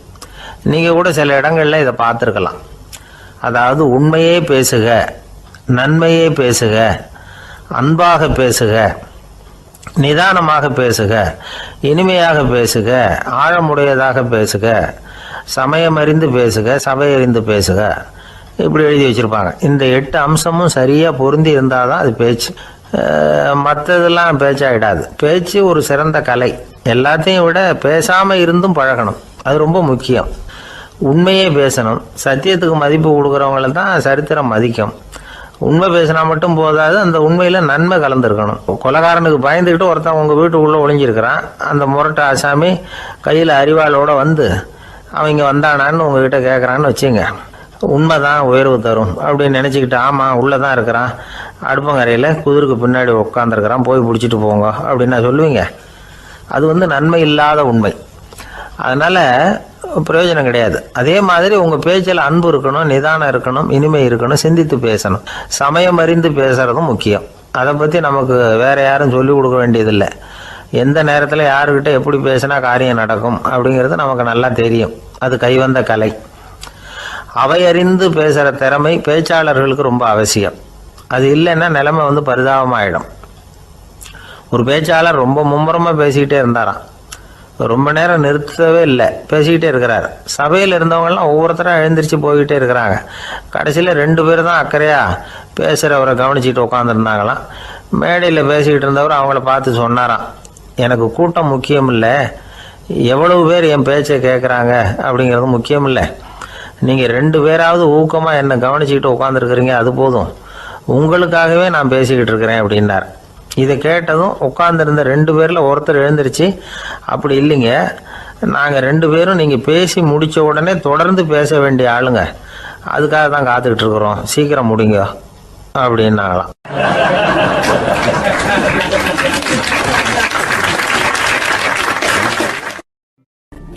நீங்கள் கூட சில இடங்களில் இதை பார்த்துருக்கலாம். அதாவது உண்மையே பேசுக, நன்மையே பேசுக, அன்பாக பேசுக, நிதானமாக பேசுக, இனிமையாக பேசுக, ஆழமுடையதாக பேசுக, சமயமறிந்து பேசுக, சபையறிந்து பேசுக, இப்படி எழுதி வச்சுருப்பாங்க. இந்த 8 அம்சமும் சரியாக பொருந்தி இருந்தால் தான் அது பேச்சு. மற்றதெல்லாம் பேச்சாகிடாது. பேச்சு ஒரு சிறந்த கலை. எல்லாத்தையும் விட பேசாமல் இருந்தும் பழகணும், அது ரொம்ப முக்கியம். உண்மையே பேசணும். சத்தியத்துக்கு மதிப்பு கொடுக்குறவங்கள தான் சரித்திரம் மதிக்கும். உண்மை பேசினா மட்டும் போதாது, அந்த உண்மையில் நன்மை கலந்துருக்கணும். கொலைகாரனுக்கு பயந்துக்கிட்டு ஒருத்தன் உங்கள் வீட்டுக்குள்ளே ஒளிஞ்சிருக்கிறான். அந்த முரட்டு ஆசாமி கையில் அறிவாளோடு வந்து அவன் இங்கே வந்தானான்னு உங்ககிட்ட கேட்குறான்னு வச்சுங்க. உண்மை தான் உயர்வு தரும் அப்படின்னு நினச்சிக்கிட்டு, ஆமாம் உள்ளே தான் இருக்கிறான், அடுப்பங்கரையில் குதிருக்கு பின்னாடி உட்காந்துருக்கிறான், போய் பிடிச்சிட்டு போங்க அப்படின்னு நான் சொல்லுவீங்க. அது நன்மை இல்லாத உண்மை. அதனால் பிரயோஜனம் கிடையாது. அதே மாதிரி உங்கள் பேச்சில் அன்பு இருக்கணும், நிதானம் இருக்கணும், இனிமை இருக்கணும், சிந்தித்து பேசணும், சமயம் அறிந்து பேசுகிறதும் முக்கியம். அதை பற்றி நமக்கு வேறு யாரும் சொல்லிக் கொடுக்க வேண்டியதில்லை. எந்த நேரத்தில் யாருக்கிட்ட எப்படி பேசினா காரியம் நடக்கும் அப்படிங்கிறது நமக்கு நல்லா தெரியும். அது கைவந்த கலை. அவையறிந்து பேசுகிற திறமை பேச்சாளர்களுக்கு ரொம்ப அவசியம். அது இல்லைன்னா நிலைமை பரிதாபமாயிடும். ஒரு பேச்சாளர் ரொம்ப மும்முரமாக பேசிக்கிட்டே இருந்தாராம். ரொம்ப நேரம் நிறுத்தவே இல்லை, பேசிக்கிட்டே இருக்கிறார். சபையில் இருந்தவங்கலாம் ஒவ்வொருத்தராக எழுந்திரிச்சு போய்கிட்டே இருக்கிறாங்க. கடைசியில் 2 பேர் தான் அக்கறையாக பேசுகிறவரை கவனிச்சிட்டு உட்காந்துருந்தாங்களாம். மேடையில் பேசிக்கிட்டு இருந்தவர் அவங்கள பார்த்து சொன்னாராம், எனக்கு கூட்டம் முக்கியம் இல்லை, எவ்வளவு பேர் என் பேச்சை கேட்குறாங்க அப்படிங்கிறது முக்கியம் இல்லை. நீங்கள் 2 பேராவது ஊக்கமாக என்னை கவனிச்சிக்கிட்டு உட்காந்துருக்குறீங்க, அது போதும். உங்களுக்காகவே நான் பேசிக்கிட்டு இருக்கிறேன் அப்படின்னார். இதை கேட்டதும் உட்காந்துருந்த 2 பேரில் ஒருத்தர் எழுந்திருச்சு, அப்படி இல்லைங்க, நாங்கள் 2 பேரும் நீங்கள் பேசி முடித்த உடனே தொடர்ந்து பேச வேண்டிய ஆளுங்க, அதுக்காக தான் காத்துக்கிட்டு இருக்கிறோம், சீக்கிரம் முடிங்க அப்படின்னாங்களாம்.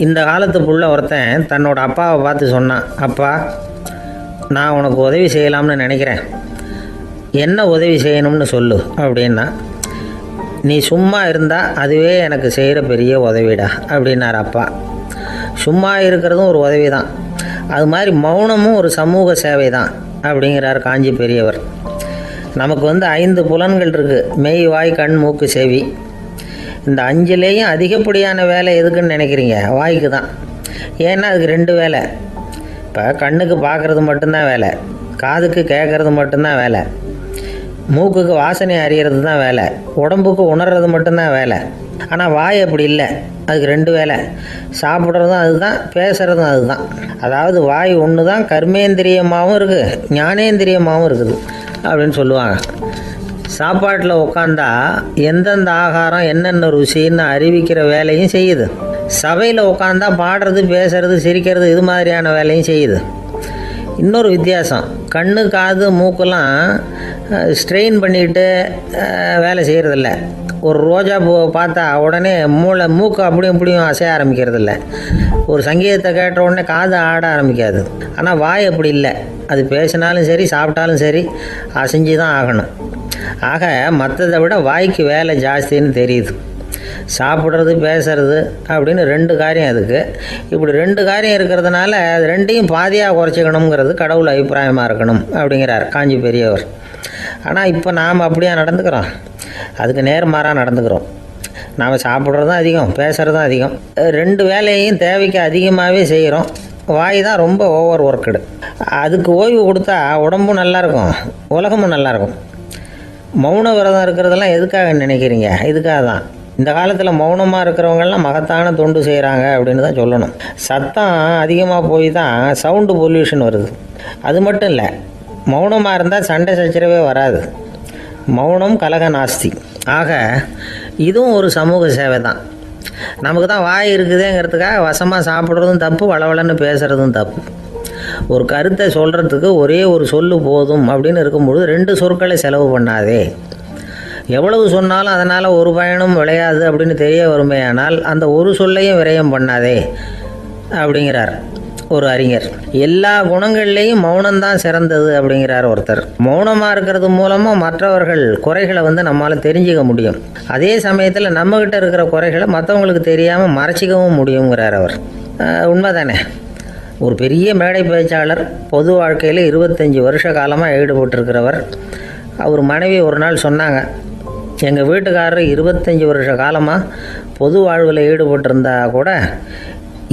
இந்த காலத்துக்குள்ள ஒருத்தன் தன்னோட அப்பாவை பார்த்து சொன்னான், அப்பா நான் உனக்கு உதவி செய்யலாம்னு நினைக்கிறேன், என்ன உதவி செய்யணும்னு சொல்லு அப்படின்னா. நீ சும்மா இருந்தால் அதுவே எனக்கு செய்கிற பெரிய உதவிடா அப்படின்னார் அப்பா. சும்மா இருக்கிறதும் ஒரு உதவி தான், அது மாதிரி மௌனமும் ஒரு சமூக சேவை தான் அப்படிங்கிறார் காஞ்சி பெரியவர். நமக்கு 5 புலன்கள் இருக்குது, மெய், வாய், கண், மூக்கு, செவி. இந்த 5லேயும் அதிகப்படியான வேலை எதுக்குன்னு நினைக்கிறீங்க? வாய்க்கு தான். ஏன்னா அதுக்கு 2 வேலை. இப்போ கண்ணுக்கு பார்க்குறது மட்டும்தான் வேலை, காதுக்கு கேட்குறது மட்டும்தான் வேலை, மூக்குக்கு வாசனை அறியறது தான் வேலை, உடம்புக்கு உணர்றது மட்டும்தான் வேலை. ஆனால் வாய் அப்படி இல்லை, அதுக்கு 2 வேலை. சாப்பிட்றதும் அதுதான், பேசுகிறதும் அதுதான். அதாவது வாய் ஒன்று தான் கர்மேந்திரியமாகவும் இருக்குது, ஞானேந்திரியமாகவும் இருக்குது அப்படின்னு சொல்லுவாங்க. சாப்பாட்டில் உட்காந்தா எந்தெந்த ஆகாரம் என்னென்ன ருசின்னு அறிவிக்கிற வேலையும் செய்யுது. சபையில் உட்காந்தா பாடுறது, பேசுறது, சிரிக்கிறது, இது மாதிரியான வேலையும் செய்யுது. இன்னொரு வித்தியாசம், கண்ணு, காது, மூக்கெல்லாம் ஸ்ட்ரெயின் பண்ணிக்கிட்டு வேலை செய்கிறதில்ல. ஒரு ரோஜா பூவை பார்த்தா உடனே மூக்கு அப்படியும் இப்படியும் அசைய ஆரம்பிக்கிறதில்ல. ஒரு சங்கீதத்தை கேட்ட உடனே காது ஆட ஆரம்பிக்காது. ஆனால் வாய் அப்படி இல்லை, அது பேசினாலும் சரி சாப்பிட்டாலும் சரி அசைஞ்சு தான் ஆகணும். ஆக மற்றதை விட வாய்க்கு வேலை ஜாஸ்தின்னு தெரியுது. சாப்பிட்றது, பேசுறது அப்படின்னு 2 காரியம் அதுக்கு. இப்படி 2 காரியம் இருக்கிறதுனால அது 2ஐயும் பாதியாக குறைச்சிக்கணுங்கிறது கடவுள் அபிப்பிராயமாக இருக்கணும் அப்படிங்கிறார் காஞ்சி பெரியவர். ஆனால் இப்போ நாம் அப்படியா நடந்துக்கிறோம்? அதுக்கு நேர்மாறாக நடந்துக்கிறோம். நாம் சாப்பிட்றதும் அதிகம், பேசுகிறதும் அதிகம். 2 வேலையையும் தேவைக்கு அதிகமாகவே செய்கிறோம். வாய் தான் ரொம்ப ஓவர் ஒர்க்குடு. அதுக்கு ஓய்வு கொடுத்தா உடம்பும் நல்லாயிருக்கும், உலகமும் நல்லாயிருக்கும். மௌன விரதம் இருக்கிறதெல்லாம் எதுக்காக நினைக்கிறீங்க? இதுக்காக தான். இந்த காலத்தில் மௌனமாக இருக்கிறவங்கெல்லாம் மகத்தான தொண்டு செய்கிறாங்க அப்படின்னு தான் சொல்லணும். சத்தம் அதிகமாக போய் தான் சவுண்டு பொல்யூஷன் வருது. அது மட்டும் இல்லை, மௌனமாக இருந்தால் சண்டை சச்சரவே வராது. மௌனம் கலக நாஸ்தி. ஆக இதுவும் ஒரு சமூக சேவை தான். நமக்கு தான் வாய் இருக்குதுங்கிறதுக்காக வசமாக சாப்பிட்றதும் தப்பு, வளவளன்னு பேசுகிறதும் தப்பு. ஒரு கருத்தை சொல்கிறதுக்கு ஒரே ஒரு சொல்லு போதும் அப்படின்னு இருக்கும்பொழுது 2 சொற்களை செலவு பண்ணாதே. எவ்வளவு சொன்னாலும் அதனால் ஒரு பயனும் விளையாது அப்படின்னு தெரிய வருமேயானால் அந்த ஒரு சொல்லையும் விரயம் பண்ணாதே அப்படிங்கிறார் ஒரு அறிஞர். எல்லா குணங்கள்லேயும் மௌனம்தான் சிறந்தது அப்படிங்கிறார் ஒருத்தர். மௌனமாக இருக்கிறது மூலமாக மற்றவர்கள் குறைகளை நம்மளால் தெரிஞ்சிக்க முடியும். அதே சமயத்தில் நம்மக்கிட்ட இருக்கிற குறைகளை மற்றவங்களுக்கு தெரியாமல் மறைச்சிக்கவும் முடியுங்கிறார் அவர். உண்மைதானே? ஒரு பெரிய மேடை பேச்சாளர், பொது வாழ்க்கையில் 25 வருஷ காலமாக ஈடுபட்டிருக்கிறவர். அவர் மனைவி ஒரு நாள் சொன்னாங்க, எங்கள் வீட்டுக்காரர் 25 வருஷ காலமாக பொது வாழ்வில் ஈடுபட்டிருந்தா கூட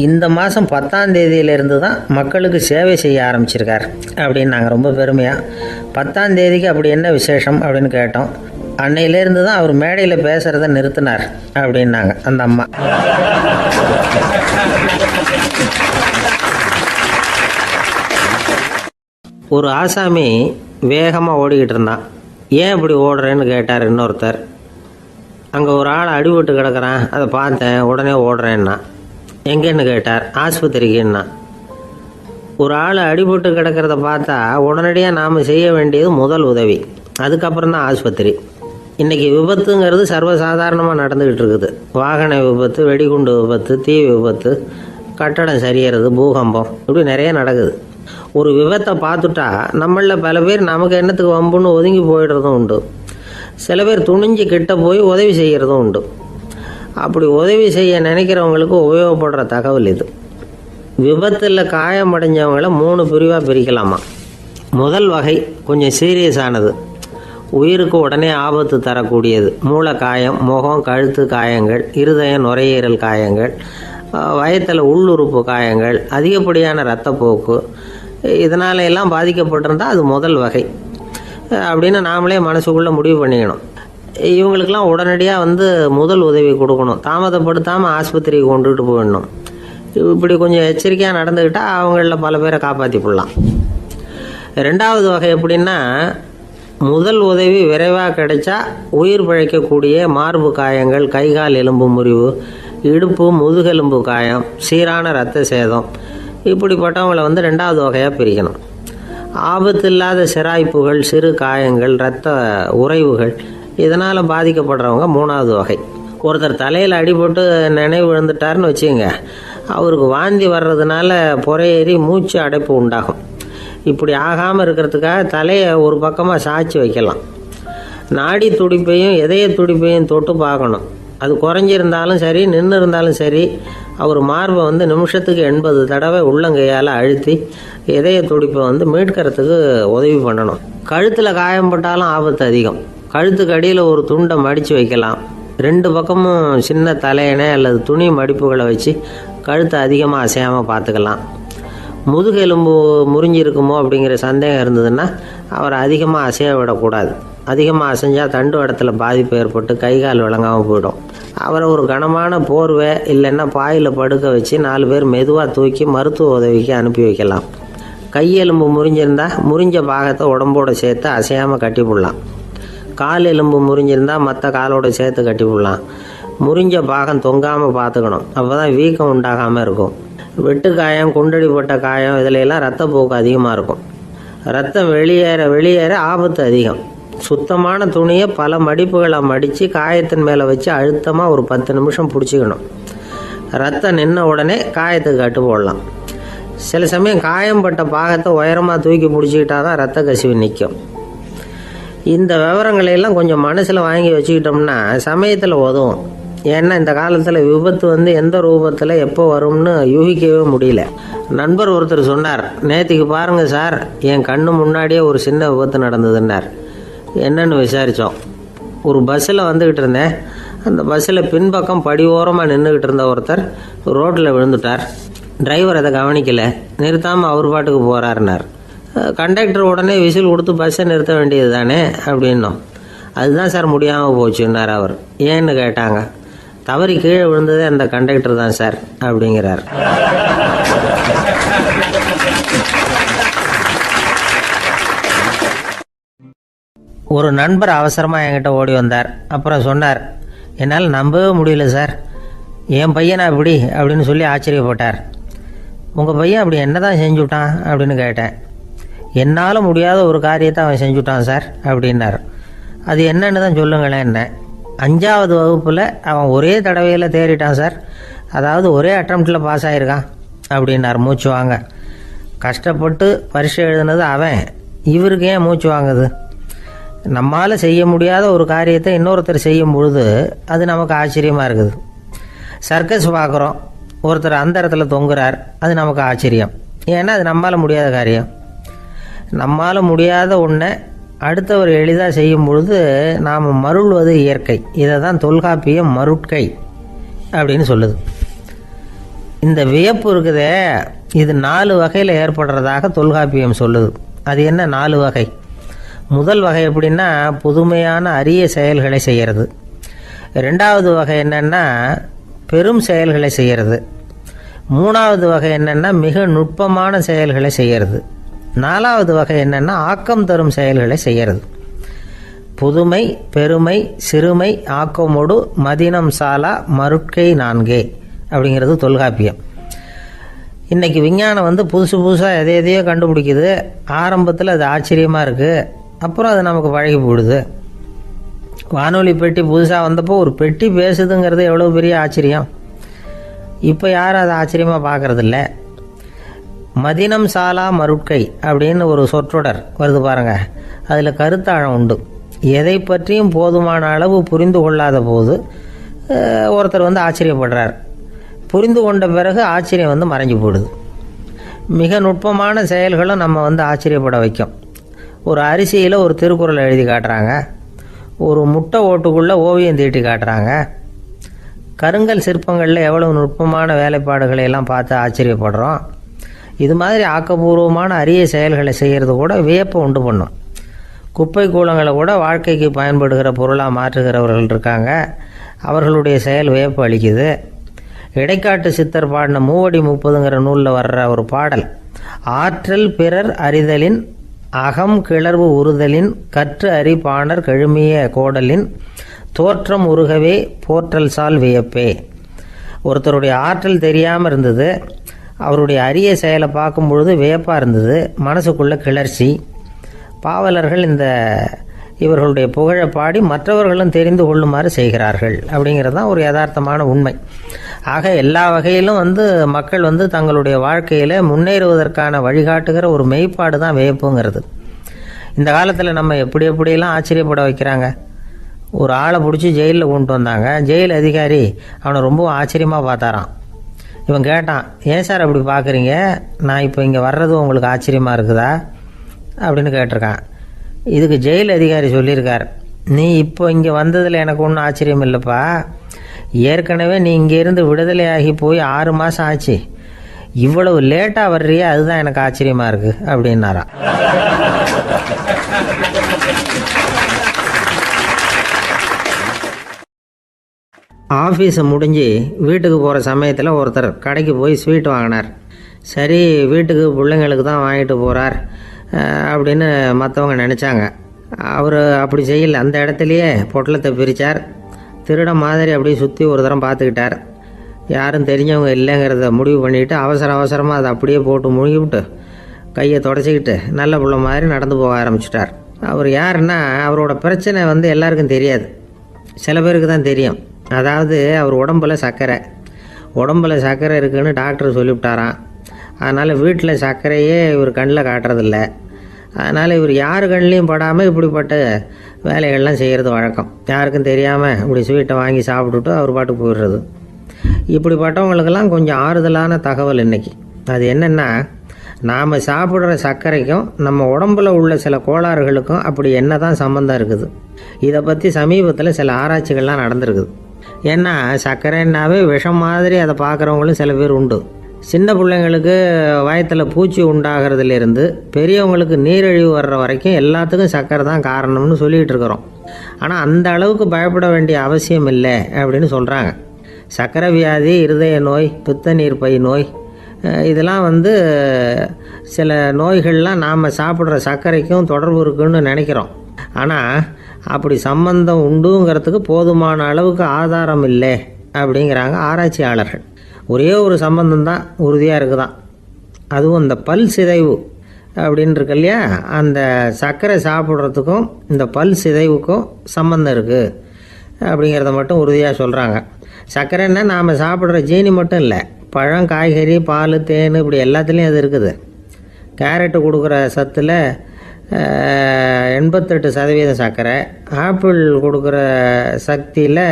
இந்த மாதம் 10ஆம் தேதியிலேருந்து தான் மக்களுக்கு சேவை செய்ய ஆரம்பிச்சிருக்கார் அப்படின்னு நாங்கள் ரொம்ப பெருமையாக. 10ஆம் தேதிக்கு அப்படி என்ன விசேஷம் அப்படின்னு கேட்டோம். அன்னையிலேருந்து தான் அவர் மேடையில் பேசுகிறத நிறுத்தினார் அப்படின்னாங்க அந்த அம்மா. ஒரு ஆசாமி வேகமாக ஓடிக்கிட்டு இருந்தான். ஏன் இப்படி ஓடுறேன்னு கேட்டார் இன்னொருத்தர். அங்கே ஒரு ஆள் அடிபட்டு கிடக்கிறான், அதை பார்த்தேன், உடனே ஓடுறேன்னா. எங்கேன்னு கேட்டார். ஆஸ்பத்திரிக்குன்னா. ஒரு ஆள் அடிபட்டு கிடக்கிறத பார்த்தா உடனடியாக நாம் செய்ய வேண்டியது முதல் உதவி, அதுக்கப்புறம் தான் ஆஸ்பத்திரி. இன்றைக்கி விபத்துங்கிறது சர்வசாதாரணமாக நடந்துக்கிட்டு இருக்குது. வாகன விபத்து, வெடிகுண்டு விபத்து, தீ விபத்து, கட்டடம் சரியறது, பூகம்பம், இப்படி நிறைய நடக்குது. ஒரு விபத்தை பார்த்துட்டா நம்மளில் பல பேர் நமக்கு என்னத்துக்கு வம்புன்னு ஒதுங்கி போயிடுறதும் உண்டு. சில பேர் துணிஞ்சு கிட்ட போய் உதவி செய்கிறதும் உண்டு. அப்படி உதவி செய்ய நினைக்கிறவங்களுக்கு உபயோகப்படுற தகவல் இது. விபத்தில் காயமடைஞ்சவங்களை 3 பிரிவாக பிரிக்கலாமா. முதல் வகை கொஞ்சம் சீரியஸானது, உயிருக்கு உடனே ஆபத்து தரக்கூடியது. மூளை காயம், முகம், கழுத்து காயங்கள், இருதயம், நுரையீரல் காயங்கள், வயத்தில் உள்ளுறுப்பு காயங்கள், அதிகப்படியான இரத்தப்போக்கு, இதனால எல்லாம் பாதிக்கப்பட்டிருந்தால் அது முதல் வகை அப்படின்னு நாமளே மனசுக்குள்ளே முடிவு பண்ணிக்கணும். இவங்களுக்கெல்லாம் உடனடியாக முதல் உதவி கொடுக்கணும். தாமதப்படுத்தாமல் ஆஸ்பத்திரிக்கு கொண்டுகிட்டு போயிடணும். இப்படி கொஞ்சம் எச்சரிக்கையாக நடந்துக்கிட்டால் அவங்களில் பல பேரை காப்பாற்றி போடலாம். 2வது வகை எப்படின்னா, முதல் உதவி விரைவாக கிடைச்சா உயிர் பிழைக்கக்கூடிய மார்பு காயங்கள், கைகால் எலும்பு முறிவு, இடுப்பு முதுகெலும்பு காயம், சீரான இரத்த சேதம், இப்படிப்பட்டவங்களை 2வது வகையாக பிரிக்கணும். ஆபத்து இல்லாத சிராய்ப்புகள், சிறு காயங்கள், இரத்த உறைவுகள், இதனால் பாதிக்கப்படுறவங்க 3வது வகை. ஒருத்தர் தலையில் அடிபட்டு நினைவு விழுந்துட்டாருன்னு வச்சுங்க, அவருக்கு வாந்தி வர்றதுனால புறையேறி மூச்சு அடைப்பு உண்டாகும். இப்படி ஆகாமல் இருக்கிறதுக்காக தலையை ஒரு பக்கமாக சாய்ச்சி வைக்கலாம். நாடி துடிப்பையும் இதய துடிப்பையும் தொட்டு பார்க்கணும். அது குறைஞ்சிருந்தாலும் சரி, நின்று இருந்தாலும் சரி, அவர் மார்பை நிமிஷத்துக்கு 80 தடவை உள்ளங்கையால் அழுத்தி இதய துடிப்பை மீட்கிறதுக்கு உதவி பண்ணணும். கழுத்தில் காயம்பட்டாலும் ஆபத்து அதிகம். கழுத்துக்கு அடியில் ஒரு துண்டை மடித்து வைக்கலாம். 2 பக்கமும் சின்ன தலையணை அல்லது துணி மடிப்புகளை வச்சு கழுத்தை அதிகமாக அசையாமல் பார்த்துக்கலாம். முதுகெலும்பு முறிஞ்சிருக்குமோ அப்படிங்கிற சந்தேகம் இருந்ததுன்னா அவரை அதிகமாக அசைய விடக்கூடாது. அதிகமாக அசைஞ்சால் தண்டு இடத்துல பாதிப்பு ஏற்பட்டு கைகால் விளங்காமல் போயிடும். அவரை ஒரு கனமான போர்வை இல்லைன்னா பாயில் படுக்க வச்சு 4 பேர் மெதுவாக தூக்கி மருத்துவ உதவிக்கு அனுப்பி வைக்கலாம். கையெலும்பு முறிஞ்சிருந்தால் முறிஞ்ச பாகத்தை உடம்போடு சேர்த்து அசையாமல் கட்டி போடலாம். கால் எலும்பு முறிஞ்சிருந்தால் மற்ற காலோடு சேர்த்து கட்டி போடலாம். முறிஞ்ச பாகம் தொங்காமல் பார்த்துக்கணும், அப்போ தான் வீக்கம் உண்டாகாமல் இருக்கும். வெட்டு காயம், குண்டடிப்பட்ட காயம், இதிலெல்லாம் ரத்தப்போக்கு அதிகமாக இருக்கும். ரத்தம் வெளியேற ஆபத்து அதிகம். சுத்தமான துணியை பல மடிப்புகளை மடித்து காயத்தின் மேலே வச்சு அழுத்தமாக ஒரு 10 நிமிஷம் பிடிச்சிக்கணும். ரத்தம் நின்ன உடனே காயத்துக்கு கட்டு போடலாம். சில சமயம் காயம்பட்ட பாகத்தை உயரமாக தூக்கி பிடிச்சிக்கிட்டா தான் ரத்த கசிவு நிற்கும். இந்த விவரங்களையெல்லாம் கொஞ்சம் மனசில் வாங்கி வச்சுக்கிட்டோம்னா சமயத்தில் உதவும். ஏன்னா இந்த காலத்தில் விபத்து எந்த ரூபத்தில் எப்போ வரும்னு யூகிக்கவே முடியல. நண்பர் ஒருத்தர் சொன்னார், நேற்றுக்கு பாருங்கள் சார், என் கண்ணு முன்னாடியே ஒரு சின்ன விபத்து நடந்ததுன்னார். என்னன்னு விசாரித்தோம். ஒரு பஸ்ஸில் வந்துக்கிட்டு இருந்தேன். அந்த பஸ்ஸில் பின்பக்கம் படி ஓரமாக நின்றுக்கிட்டு இருந்த ஒருத்தர் ரோட்டில் விழுந்துட்டார். டிரைவர் அதை கவனிக்கலை, நிறுத்தாமல் அவர் பாட்டுக்கு போகிறாருனார். கண்டக்டர் உடனே விசில் கொடுத்து பஸ்ஸை நிறுத்த வேண்டியது தானே அப்படின்னோம். அதுதான் சார் முடியாமல் போச்சுன்னார் அவர். ஏன்னு கேட்டாங்க. தவறி கீழே விழுந்ததே அந்த கண்டக்டர் தான் சார் அப்படிங்கிறார். ஒரு நண்பர் அவசரமாக என்கிட்ட ஓடி வந்தார். அப்புறம் சொன்னார், என்னால் நம்பவே முடியல சார், என் பையனா இப்படி அப்படின்னு சொல்லி ஆச்சரியப்பட்டார். உங்கள் பையன் அப்படி என்ன தான் செஞ்சுட்டான் அப்படின்னு கேட்டேன். என்னால் முடியாத ஒரு காரியத்தை அவன் செஞ்சுட்டான் சார் அப்படின்னார். அது என்னன்னு தான் சொல்லுங்களேன். என்ன 5வது வகுப்பில் அவன் ஒரே தடவையில் தேறிட்டான் சார், அதாவது ஒரே அட்டம்ப்டில் பாஸ் ஆகிருக்கான் அப்படின்னார் மூச்சு வாங்க. கஷ்டப்பட்டு பரீட்சை எழுதுனது அவன், இவருக்கு ஏன் மூச்சு வாங்குது? நம்மால் செய்ய முடியாத ஒரு காரியத்தை இன்னொருத்தர் செய்யும் பொழுது அது நமக்கு ஆச்சரியமாக இருக்குது. சர்க்கஸ் பார்க்குறோம், ஒருத்தர் அந்த இடத்துல தொங்குறார், அது நமக்கு ஆச்சரியம். ஏன்னா அது நம்மால் முடியாத காரியம். நம்மால் முடியாத ஒன்றை அடுத்தவர் எளிதாக செய்யும் பொழுது நாம் மருள்வது இயற்கை. இதை தான் தொல்காப்பியம் மருட்கை அப்படின்னு சொல்லுது. இந்த வியப்பு இருக்குதே, இது 4 வகையில் ஏற்படுறதாக தொல்காப்பியம் சொல்லுது. அது என்ன 4 வகை? முதல் வகை எப்படின்னா புதுமையான அரிய செயல்களை செய்கிறது. 2வது வகை என்னென்னா பெரும் செயல்களை செய்கிறது. 3வது வகை என்னென்னா மிக நுட்பமான செயல்களை செய்கிறது. 4வது வகை என்னென்னா ஆக்கம் தரும் செயல்களை செய்கிறது. புதுமை, பெருமை, சிறுமை, ஆக்கமோடு மதினம் சாலா மருட்கை 4 அப்படிங்கிறது தொல்காப்பியம். இன்றைக்கி விஞ்ஞானம் புதுசு புதுசாக எதையோ கண்டுபிடிக்குது. ஆரம்பத்தில் அது ஆச்சரியமாக இருக்குது, அப்புறம் அது நமக்கு பழகி போடுது. வானொலி பெட்டி புதுசாக வந்தப்போ ஒரு பெட்டி பேசுதுங்கிறது எவ்வளோ பெரிய ஆச்சரியம். இப்போ யாரும் அதை ஆச்சரியமாக பார்க்குறதில்ல. மதினம் சாலா மருட்கை அப்படின்னு ஒரு சொற்றொடர் வருது பாருங்க, அதில் கருத்தாழம் உண்டு. எதை பற்றியும் போதுமான அளவு புரிந்து கொள்ளாத போது ஒருத்தர் ஆச்சரியப்படுறார். புரிந்து கொண்ட பிறகு ஆச்சரியம் மறைஞ்சு போடுது. மிக நுட்பமான செயல்களும் நம்ம ஆச்சரியப்பட வைக்கும். ஒரு அரிசியில் ஒரு திருக்குறள் எழுதி காட்டுறாங்க, ஒரு முட்டை ஓட்டுக்குள்ளே ஓவியம் தீட்டி காட்டுறாங்க. கருங்கல் சிற்பங்களில் எவ்வளவு நுட்பமான வேலைப்பாடுகளை எல்லாம் பார்த்து ஆச்சரியப்படுறோம். இது மாதிரி ஆக்கப்பூர்வமான அரிய செயல்களை செய்கிறது கூட வியப்பை உண்டு பண்ணும். குப்பை கூலங்களை கூட வாழ்க்கைக்கு பயன்படுகிற பொருளாக மாற்றுகிறவர்கள் இருக்காங்க. அவர்களுடைய செயல் வியப்பு அளிக்குது. இடைக்காட்டு சித்தர் பாடின 30 நூலில் வர்ற ஒரு பாடல், ஆற்றல் பிறர் அறிதலின் அகம் கிளர்வு உறுதலின் கற்று அறி பாணர் கழுமிய கோடலின் தோற்றம் உருகவே போற்றல் சால் வியப்பே. ஒருத்தருடைய ஆற்றல் தெரியாமல் இருந்தது, அவருடைய அரிய செயலை பார்க்கும் பொழுது வியப்பாக இருந்தது, மனசுக்குள்ள கிளர்ச்சி. பாவலர்கள் இவர்களுடைய புகழை பாடி மற்றவர்களும் தெரிந்து கொள்ளுமாறு செய்கிறார்கள் அப்படிங்கிறது தான் ஒரு யதார்த்தமான உண்மை. ஆக எல்லா வகையிலும் மக்கள் தங்களுடைய வாழ்க்கையில் முன்னேறுவதற்கான வழிகாட்டுகிற ஒரு மெய்ப்பாடு தான் வியப்புங்கிறது. இந்த காலத்தில் நம்ம எப்படியெல்லாம் ஆச்சரியப்பட வைக்கிறாங்க. ஒரு ஆளை பிடிச்சி ஜெயிலில் கொண்டு வந்தாங்க. ஜெயில் அதிகாரி அவனை ரொம்ப ஆச்சரியமாக பார்த்தாரான். இவன் கேட்டான், ஏன் சார் அப்படி பார்க்குறீங்க, நான் இப்போ இங்கே வர்றது உங்களுக்கு ஆச்சரியமாக இருக்குதா அப்படின்னு கேட்டிருக்கான். இதுக்கு ஜெயில் அதிகாரி சொல்லியிருக்கார், நீ இப்போ இங்கே வந்ததில் எனக்கு ஒன்றும் ஆச்சரியம் இல்லைப்பா, ஏற்கனவே நீ இங்கேருந்து விடுதலையாகி போய் 6 மாதம் ஆச்சு, இவ்வளவு லேட்டாக வர்றியே அதுதான் எனக்கு ஆச்சரியமாக இருக்குது அப்படின்னாராம். ஆஃபீஸை முடிஞ்சு வீட்டுக்கு போகிற சமயத்தில் ஒருத்தர் கடைக்கு போய் ஸ்வீட் வாங்கினார். சரி, வீட்டுக்கு பிள்ளைங்களுக்கு தான் வாங்கிட்டு போகிறார் அப்படின்னு மற்றவங்க நினச்சாங்க. அவர் அப்படி செய்யல. அந்த இடத்துலையே பொட்டலத்தை பிரித்தார். திருட மாதிரி அப்படியே சுற்றி ஒரு தரம் பார்த்துக்கிட்டார். யாரும் தெரிஞ்சவங்க இல்லைங்கிறத முடிவு பண்ணிவிட்டு அவசரமாக அதை அப்படியே போட்டு முழுகிவிட்டு கையை தொடச்சிக்கிட்டு நல்ல பிள்ளை மாதிரி நடந்து போக ஆரம்பிச்சிட்டார். அவர் யாருன்னா, அவரோட பிரச்சனை எல்லாருக்கும் தெரியாது, சில பேருக்கு தான் தெரியும். அதாவது அவர் உடம்பில் சர்க்கரை இருக்குதுன்னு டாக்டர் சொல்லிவிட்டாராம். அதனால் வீட்டில் சர்க்கரையே இவர் கண்ணில் காட்டுறதில்ல. அதனால் இவர் யார் கண்ணிலையும் படாமல் இப்படிப்பட்ட வேலைகள்லாம் செய்கிறது வழக்கம். யாருக்கும் தெரியாமல் இப்படி ஸ்வீட்டை வாங்கி சாப்பிட்டுட்டு அவர் பாட்டுக்கு போயிடுறது. இப்படிப்பட்டவங்களுக்கெல்லாம் கொஞ்சம் ஆறுதலான தகவல் இன்றைக்கி. அது என்னென்னா, நாம் சாப்பிட்ற சர்க்கரைக்கும் நம்ம உடம்பில் உள்ள சில கோளாறுகளுக்கும் அப்படி என்ன தான் சம்மந்தம் இருக்குது. இதை பற்றி சமீபத்தில் சில ஆராய்ச்சிகள்லாம் நடந்திருக்குது. ஏன்னா சர்க்கரைன்னாவே விஷம் மாதிரி அதை பார்க்குறவங்களும் சில பேர் உண்டு. சின்ன பிள்ளைங்களுக்கு வயத்தில் பூச்சி உண்டாகிறதுலேருந்து பெரியவங்களுக்கு நீரிழிவு வர்ற வரைக்கும் எல்லாத்துக்கும் சர்க்கரை தான் காரணம்னு சொல்லிகிட்டு இருக்கிறோம். ஆனால் அந்த அளவுக்கு பயப்பட வேண்டிய அவசியம் இல்லை அப்படின்னு சொல்கிறாங்க. சர்க்கரை வியாதி, இருதய நோய், பித்த நீர் பை நோய், இதெல்லாம் வந்து சில நோய்கள்லாம் நாம் சாப்பிட்ற சர்க்கரைக்கும் தொடர்பு இருக்குன்னு நினைக்கிறோம். ஆனால் அப்படி சம்பந்தம் உண்டுங்கிறதுக்கு போதுமான அளவுக்கு ஆதாரம் இல்லை அப்படிங்கிறாங்க ஆராய்ச்சியாளர்கள். ஒரே ஒரு சம்பந்தம் தான் உறுதியாக இருக்குதான். அதுவும் இந்த பல் சிதைவு அப்படின்னு இருக்கு இல்லையா, அந்த சர்க்கரை சாப்பிட்றதுக்கும் இந்த பல் சிதைவுக்கும் சம்பந்தம் இருக்குது அப்படிங்கிறத மட்டும் உறுதியாக சொல்கிறாங்க. சர்க்கரைன்னா நாம் சாப்பிட்ற ஜீனி மட்டும் இல்லை, பழம், காய்கறி, பால், தேன், இப்படி எல்லாத்துலேயும் அது இருக்குது. கேரட்டு கொடுக்குற சத்தில் 88% சர்க்கரை, ஆப்பிள் கொடுக்குற சக்தியில்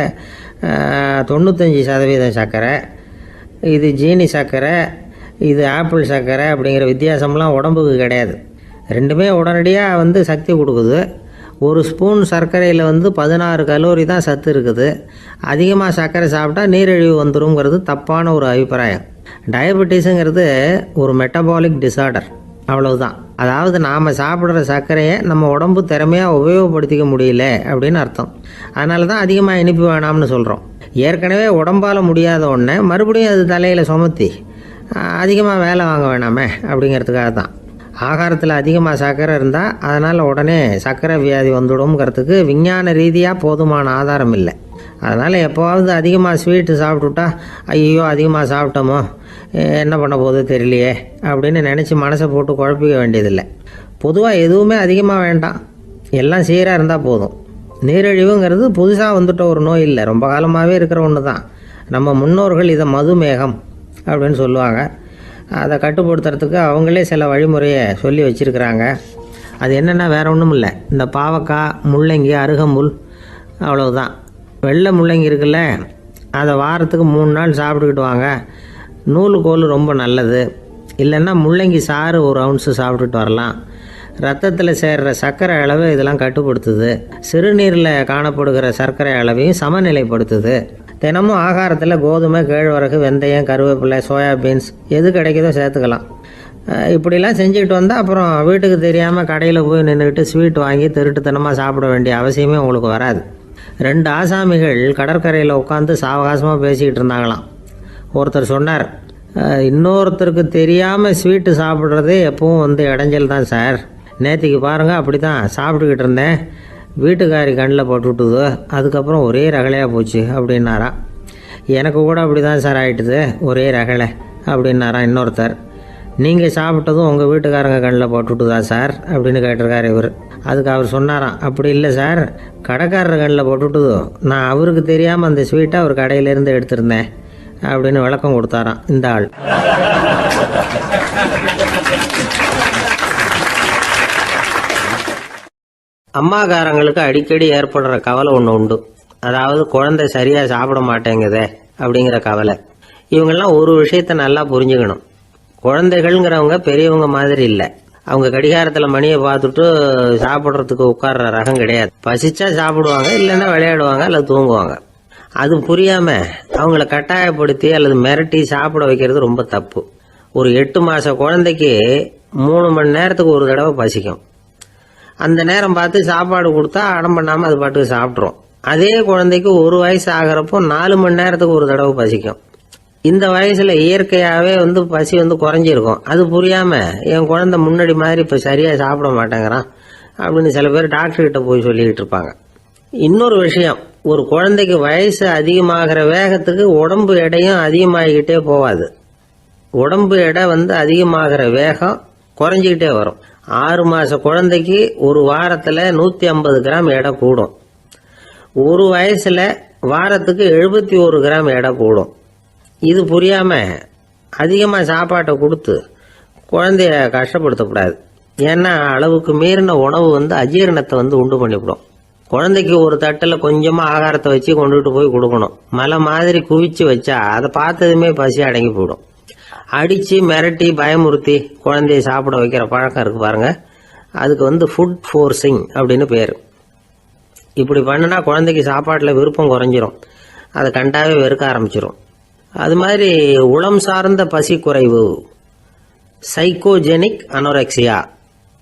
95% சர்க்கரை. இது ஜீனி சர்க்கரை, இது ஆப்பிள் சர்க்கரை அப்படிங்கிற வித்தியாசம்லாம் உடம்புக்கு கிடையாது. ரெண்டுமே உடனடியாக வந்து சக்தி கொடுக்குது. ஒரு ஸ்பூன் சர்க்கரையில் வந்து 16 கலோரி தான் சத்து இருக்குது. அதிகமாக சர்க்கரை சாப்பிட்டா நீரிழிவு வந்துருங்கிறது தப்பான ஒரு அபிப்பிராயம். டயபெட்டிஸுங்கிறது ஒரு மெட்டபாலிக் டிசார்டர், அவ்வளவுதான். அதாவது நாம் சாப்பிட்ற சர்க்கரையை நம்ம உடம்பு திறமையாக உபயோகப்படுத்திக்க முடியல அப்படின்னு அர்த்தம். அதனால தான் அதிகமாக இனிப்பு வேணாம்னு சொல்கிறோம். ஏற்கனவே உடம்பால் முடியாத ஒன்றை மறுபடியும் அது தலையில் சுமத்தி அதிகமாக வேலை வாங்க வேணாமே அப்படிங்கிறதுக்காக தான். ஆகாரத்தில் அதிகமாக சர்க்கரை இருந்தால் அதனால் உடனே சர்க்கரை வியாதி வந்துடும்ங்கிறதுக்கு விஞ்ஞான ரீதியாக போதுமான ஆதாரம் இல்லை. அதனால் எப்போவாவது அதிகமாக ஸ்வீட்டு சாப்பிட்டுட்டா ஐயோ அதிகமாக சாப்பிட்டோமோ என்ன பண்ண போகுது தெரியலையே அப்படின்னு நினச்சி மனசை போட்டு குழப்பிக்க வேண்டியதில்லை. பொதுவாக எதுவுமே அதிகமாக வேண்டாம், எல்லாம் சீராக இருந்தால் போதும். நீரிழிவுங்கிறது புதுசாக வந்துட்ட ஒரு நோய் இல்லை, ரொம்ப காலமாகவே இருக்கிற ஒன்று தான். நம்ம முன்னோர்கள் இதை மதுமேகம் அப்படின்னு சொல்லுவாங்க. அதை கட்டுப்படுத்துறதுக்கு அவங்களே சில வழிமுறையை சொல்லி வச்சுருக்கிறாங்க. அது என்னென்னா வேறு ஒன்றும் இல்லை, இந்த பாவக்காய், முள்ளங்கி, அருகம்புல், அவ்வளவுதான். வெள்ளை முள்ளங்கி இருக்குல்ல, அதை வாரத்துக்கு 3 நாள் சாப்பிட்டுக்கிட்டு வாங்க. நூலுக்கோல் ரொம்ப நல்லது. இல்லைன்னா முள்ளங்கி சாறு 1 ounce சாப்பிட்டுட்டு வரலாம். ரத்தத்தில் சேர்கிற சர்க்கரை அளவை இதெல்லாம் கட்டுப்படுத்துது. சிறுநீரில் காணப்படுகிற சர்க்கரை அளவையும் சமநிலைப்படுத்துது. தினமும் ஆகாரத்தில் கோதுமை, கேழ்வரகு, வெந்தயம், கருவேப்பிலை, சோயாபீன்ஸ் எது கிடைக்குதோ சேர்த்துக்கலாம். இப்படிலாம் செஞ்சுக்கிட்டு வந்தால் அப்புறம் வீட்டுக்கு தெரியாமல் கடையில் போய் நின்றுக்கிட்டு ஸ்வீட் வாங்கி திருட்டுத்தனமாக சாப்பிட வேண்டிய அவசியமே உங்களுக்கு வராது. 2 ஆசாமிகள் கடற்கரையில் உட்காந்து சாவகாசமாக பேசிக்கிட்டு இருந்தாங்களாம். ஒருத்தர் சொன்னார், இன்னொருத்தருக்கு தெரியாமல் ஸ்வீட்டு சாப்பிட்றதே எப்பவும் வந்து இடைஞ்சல் தான் சார். நேற்றுக்கு பாருங்கள் அப்படி தான் சாப்பிட்டுக்கிட்டு இருந்தேன், வீட்டுக்காரி கண்ணில் போட்டுவிட்டுது, அதுக்கப்புறம் ஒரே ரகலையாக போச்சு அப்படின்னாராம். எனக்கு கூட அப்படி தான் சார் ஆகிட்டுது, ஒரே ரகலை அப்படின்னாராம் இன்னொருத்தர். நீங்கள் சாப்பிட்டதும் உங்கள் வீட்டுக்காரங்க கண்ணில் போட்டுவிட்டுதா சார் அப்படின்னு கேட்டிருக்காரு இவர். அதுக்கு அவர் சொன்னாராம், அப்படி இல்லை சார், கடைக்காரர் கண்ணில் போட்டுவிட்டுதோ, நான் அவருக்கு தெரியாமல் அந்த ஸ்வீட்டை அவர் கடையிலேருந்து எடுத்திருந்தேன் அப்படின்னு விளக்கம் கொடுத்தாராம் இந்த ஆள். அம்மாக்காரங்களுக்கு அடிக்கடி ஏற்படுற கவலை ஒன்று உண்டு. அதாவது குழந்தை சரியாக சாப்பிட மாட்டேங்குதே அப்படிங்கிற கவலை. இவங்கெல்லாம் ஒரு விஷயத்த நல்லா புரிஞ்சுக்கணும். குழந்தைகள்ங்கிறவங்க பெரியவங்க மாதிரி இல்லை. அவங்க கடிகாரத்தில் மணியை பார்த்துட்டு சாப்பிட்றதுக்கு உட்கார்ற ரகம் கிடையாது. பசிச்சா சாப்பிடுவாங்க, இல்லைன்னா விளையாடுவாங்க அல்லது தூங்குவாங்க. அது புரியாமல் அவங்கள கட்டாயப்படுத்தி அல்லது மிரட்டி சாப்பிட வைக்கிறது ரொம்ப தப்பு. ஒரு 8 மாத குழந்தைக்கு 3 மணி நேரத்துக்கு ஒரு தடவை பசிக்கும். அந்த நேரம் பார்த்து சாப்பாடு கொடுத்தா அடம் பண்ணாமல் அது பாட்டுக்கு சாப்பிட்றோம். அதே குழந்தைக்கு 1 வயசு ஆகிறப்போ 4 மணி நேரத்துக்கு ஒரு தடவை பசிக்கும். இந்த வயசில் இயற்கையாகவே வந்து பசி வந்து குறைஞ்சிருக்கும். அது புரியாமல் என் குழந்தை முன்னாடி மாதிரி இப்போ சரியாக சாப்பிட மாட்டேங்கிறான் அப்படின்னு சில பேர் டாக்டர்கிட்ட போய் சொல்லிக்கிட்டு இருப்பாங்க. இன்னொரு விஷயம், ஒரு குழந்தைக்கு வயசு அதிகமாகிற வேகத்துக்கு உடம்பு எடையும் அதிகமாகிக்கிட்டே போகாது. உடம்பு எடை வந்து அதிகமாகிற வேகம் குறைஞ்சிக்கிட்டே வரும். 6 மாத குழந்தைக்கு ஒரு வாரத்தில் 150 கிராம் எடை கூடும். ஒரு வயசில் வாரத்துக்கு 71 கிராம் எடை கூடும். இது புரியாமல் அதிகமாக சாப்பாட்டை கொடுத்து குழந்தைய கஷ்டப்படுத்தக்கூடாது. ஏன்னா அளவுக்கு மீறின உணவு வந்து அஜீரணத்தை வந்து உண்டு பண்ணிவிடும். குழந்தைக்கு ஒரு தட்டில் கொஞ்சமாக ஆகாரத்தை வச்சு கொண்டுகிட்டு போய் கொடுக்கணும். மலை மாதிரி குவிச்சு வச்சா அதை பார்த்ததுமே பசி அடங்கி போயிடும். அடித்து மிரட்டி பயமுறுத்தி குழந்தைய சாப்பிட வைக்கிற பழக்கம் இருக்குது பாருங்கள், அதுக்கு வந்து ஃபுட் ஃபோர்ஸிங் அப்படின்னு பேர். இப்படி பண்ணினா குழந்தைக்கு சாப்பாட்டில் விருப்பம் குறைஞ்சிரும், அதை கண்டாவே வெறுக்க ஆரம்பிச்சிடும். அது மாதிரி உளம் சார்ந்த பசி குறைவு, சைக்கோஜெனிக் அனோரெக்சியா,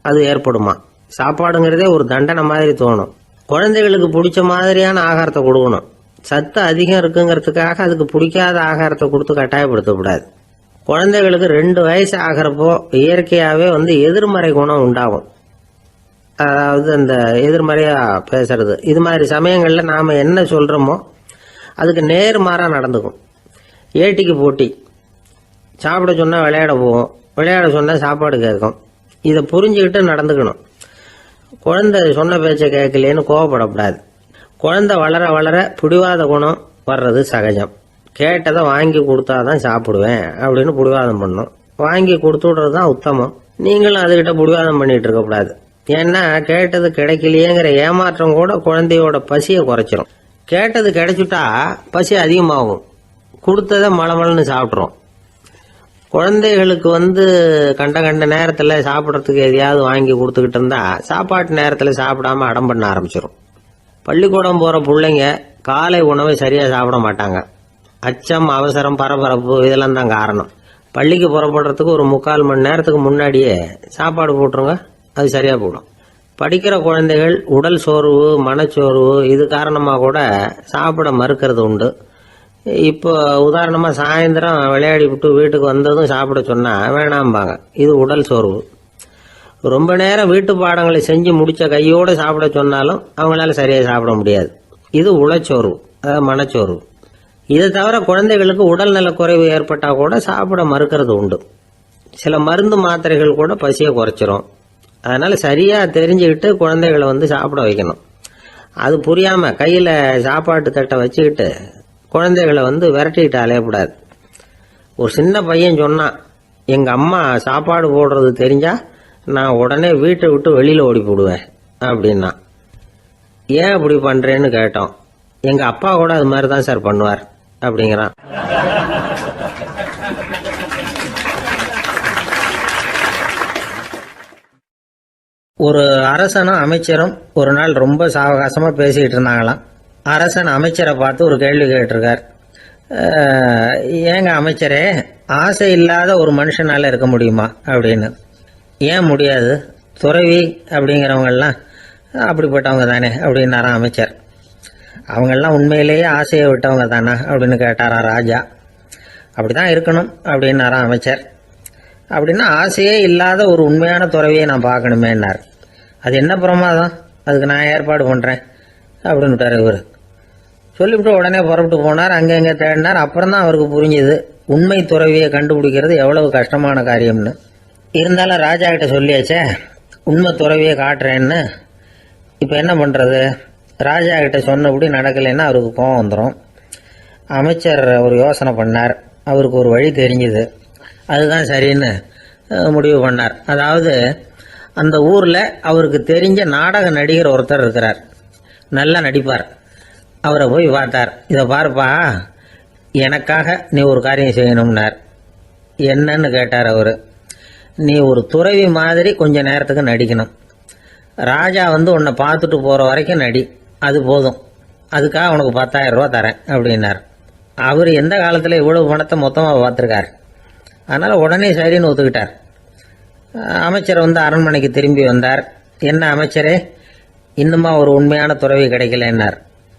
அது ஏற்படுமா. சாப்பாடுங்கிறதே ஒரு தண்டனை மாதிரி தோணும். குழந்தைகளுக்கு பிடிச்ச மாதிரியான ஆகாரத்தை கொடுக்கணும். சத்து அதிகம் இருக்குங்கிறதுக்காக அதுக்கு பிடிக்காத ஆகாரத்தை கொடுத்து கட்டாயப்படுத்தக்கூடாது. குழந்தைகளுக்கு 2 வயசு ஆகிறப்போ இயற்கையாகவே எதிர்மறை குணம் உண்டாகும். அதாவது அந்த எதிர்மறையாக பேசுறது, இது மாதிரி சமயங்களில் நாம் என்ன சொல்கிறோமோ அதுக்கு நேர்மாறாக நடந்துக்கும். ஏட்டிக்கு போட்டி, சாப்பிட சொன்னால் விளையாட போகும், விளையாட சொன்னால் சாப்பாடு கேட்கும். இதை புரிஞ்சுக்கிட்டு நடந்துக்கணும். குழந்தை சொன்ன பேச்சை கேட்கலேன்னு கோவப்படக்கூடாது. குழந்தை வளர வளர பிடிவாத குணம் வர்றது சகஜம். கேட்டதை வாங்கி கொடுத்தாதான் சாப்பிடுவேன் அப்படின்னு பிடிவாதம் பண்ணும். வாங்கி கொடுத்து விடுறது தான் உத்தமம். நீங்களும் அதுகிட்ட பிடிவாதம் பண்ணிட்டு இருக்கக்கூடாது. ஏன்னா கேட்டது கிடைக்கலையேங்கிற ஏமாற்றம் கூட குழந்தையோட பசியை குறைச்சிரும். கேட்டது கிடைச்சிட்டா பசி அதிகமாகும், கொடுத்ததை மளமளன்னு சாப்பிட்றோம். குழந்தைகளுக்கு கண்ட நேரத்தில் சாப்பிட்றதுக்கு எதையாவது வாங்கி கொடுத்துக்கிட்டு இருந்தா சாப்பாட்டு நேரத்தில் சாப்பிடாம அடம் பண்ண ஆரம்பிச்சிடும். பள்ளிக்கூடம் போகிற பிள்ளைங்க காலை உணவை சரியாக சாப்பிட மாட்டாங்க. அச்சம், அவசரம், பரபரப்பு இதெல்லாம் தான் காரணம். பள்ளிக்கு புறப்படுறதுக்கு ஒரு 3/4 மணி நேரத்துக்கு முன்னாடியே சாப்பாடு போட்டுருங்க, அது சரியாக போடும். படிக்கிற குழந்தைகள் உடல் சோர்வு, மனச்சோர்வு இது காரணமாக கூட சாப்பிட மறுக்கிறது உண்டு. இப்போ உதாரணமாக சாயந்தரம் விளையாடி விட்டு வீட்டுக்கு வந்ததும் சாப்பிட சொன்னால் வேணாம்பாங்க. இது உடல் சோர்வு. ரொம்ப நேரம் வீட்டு பாடங்களை செஞ்சு முடித்த கையோடு சாப்பிட சொன்னாலும் அவங்களால சரியாக சாப்பிட முடியாது. இது உளச்சோர்வு, அதாவது மனச்சோர்வு. இதை தவிர குழந்தைகளுக்கு உடல் நலக்குறைவு ஏற்பட்டால் கூட சாப்பிட மறுக்கிறது உண்டு. சில மருந்து மாத்திரைகள் கூட பசியை குறைச்சிரும். அதனால் சரியாக தெரிஞ்சுக்கிட்டு குழந்தைகளை சாப்பிட வைக்கணும். அது புரியாமல் கையில் சாப்பாட்டு தட்டை வச்சுக்கிட்டு குழந்தைகளை விரட்டிக்கிட்டு அலையக்கூடாது. ஒரு சின்ன பையன் சொன்னான், எங்கள் அம்மா சாப்பாடு போடுறது தெரிஞ்சா நான் உடனே வீட்டை விட்டு வெளியில் ஓடி போடுவேன் அப்படின்னா. ஏன் அப்படி பண்ணுறேன்னு கேட்டோம். எங்கள் அப்பா கூட அது மாதிரி தான் சார் பண்ணுவார் அப்படிங்கிறான். ஒரு அரசனும் அமைச்சரும் ஒரு நாள் ரொம்ப சாவகாசமாக பேசிக்கிட்டு இருந்தாங்களாம். அரசன் அமைச்சரை பார்த்து ஒரு கேள்வி கேட்டிருக்கார். ஏங்க அமைச்சரே, ஆசை இல்லாத ஒரு மனுஷனால இருக்க முடியுமா அப்படின்னு. ஏன் முடியாது, துறவி அப்படிங்கிறவங்கெல்லாம் அப்படிப்பட்டவங்க தானே அப்படின்னாராம் அமைச்சர். அவங்கெல்லாம் உண்மையிலேயே ஆசையை விட்டவங்க தானா அப்படின்னு கேட்டாரா ராஜா. அப்படிதான் இருக்கணும் அப்படின்னாராம் அமைச்சர். அப்படின்னா ஆசையே இல்லாத ஒரு உண்மையான துறவியை நான் பார்க்கணுமேன்னார். அது என்ன பிரமாதம், அதுக்கு நான் ஏற்பாடு பண்ணுறேன் அப்படின்னுட்டார் இவர். சொல்லிவிட்டு உடனே புறப்பட்டு போனார். அங்கே தேடினார். அப்புறம் தான் அவருக்கு புரிஞ்சுது உண்மை துறவியை கண்டுபிடிக்கிறது எவ்வளவு கஷ்டமான காரியம்னு. இருந்தாலும் ராஜா கிட்ட சொல்லியாச்சே உண்மை துறவியை காட்டுறேன்னு. இப்போ என்ன பண்ணுறது? ராஜா கிட்ட சொன்னபடி நடக்கலைன்னா அவருக்கு கோபம் வந்துடும். அமைச்சர் ஒரு யோசனை பண்ணார். அவருக்கு ஒரு வழி தெரிஞ்சுது. அதுதான் சரின்னு முடிவு பண்ணார். அதாவது அந்த ஊரில் அவருக்கு தெரிஞ்ச நாடக நடிகர் ஒருத்தர் இருக்கிறார், நல்லா நடிப்பார். அவரை போய் பார்த்தார். இதை பாருப்பா, எனக்காக நீ ஒரு காரியம் செய்யணும்னார். என்னன்னு கேட்டார் அவர். நீ ஒரு துறவி மாதிரி கொஞ்ச நேரத்துக்கு நடிக்கணும். ராஜா உன்னை பார்த்துட்டு போகிற வரைக்கும் நடி, அது போதும். அதுக்காக உனக்கு 10,000 ரூபா தரேன் அப்படின்னார். அவர் எந்த காலத்தில் இவ்வளவு பணத்தை மொத்தமாக பார்த்துருக்கார். அதனால் உடனே சரின்னு ஒத்துக்கிட்டார். அமைச்சர் அரண்மனைக்கு திரும்பி வந்தார். என்ன அமைச்சரே, இன்னுமா ஒரு உண்மையான துறவி கிடைக்கலன்னார்.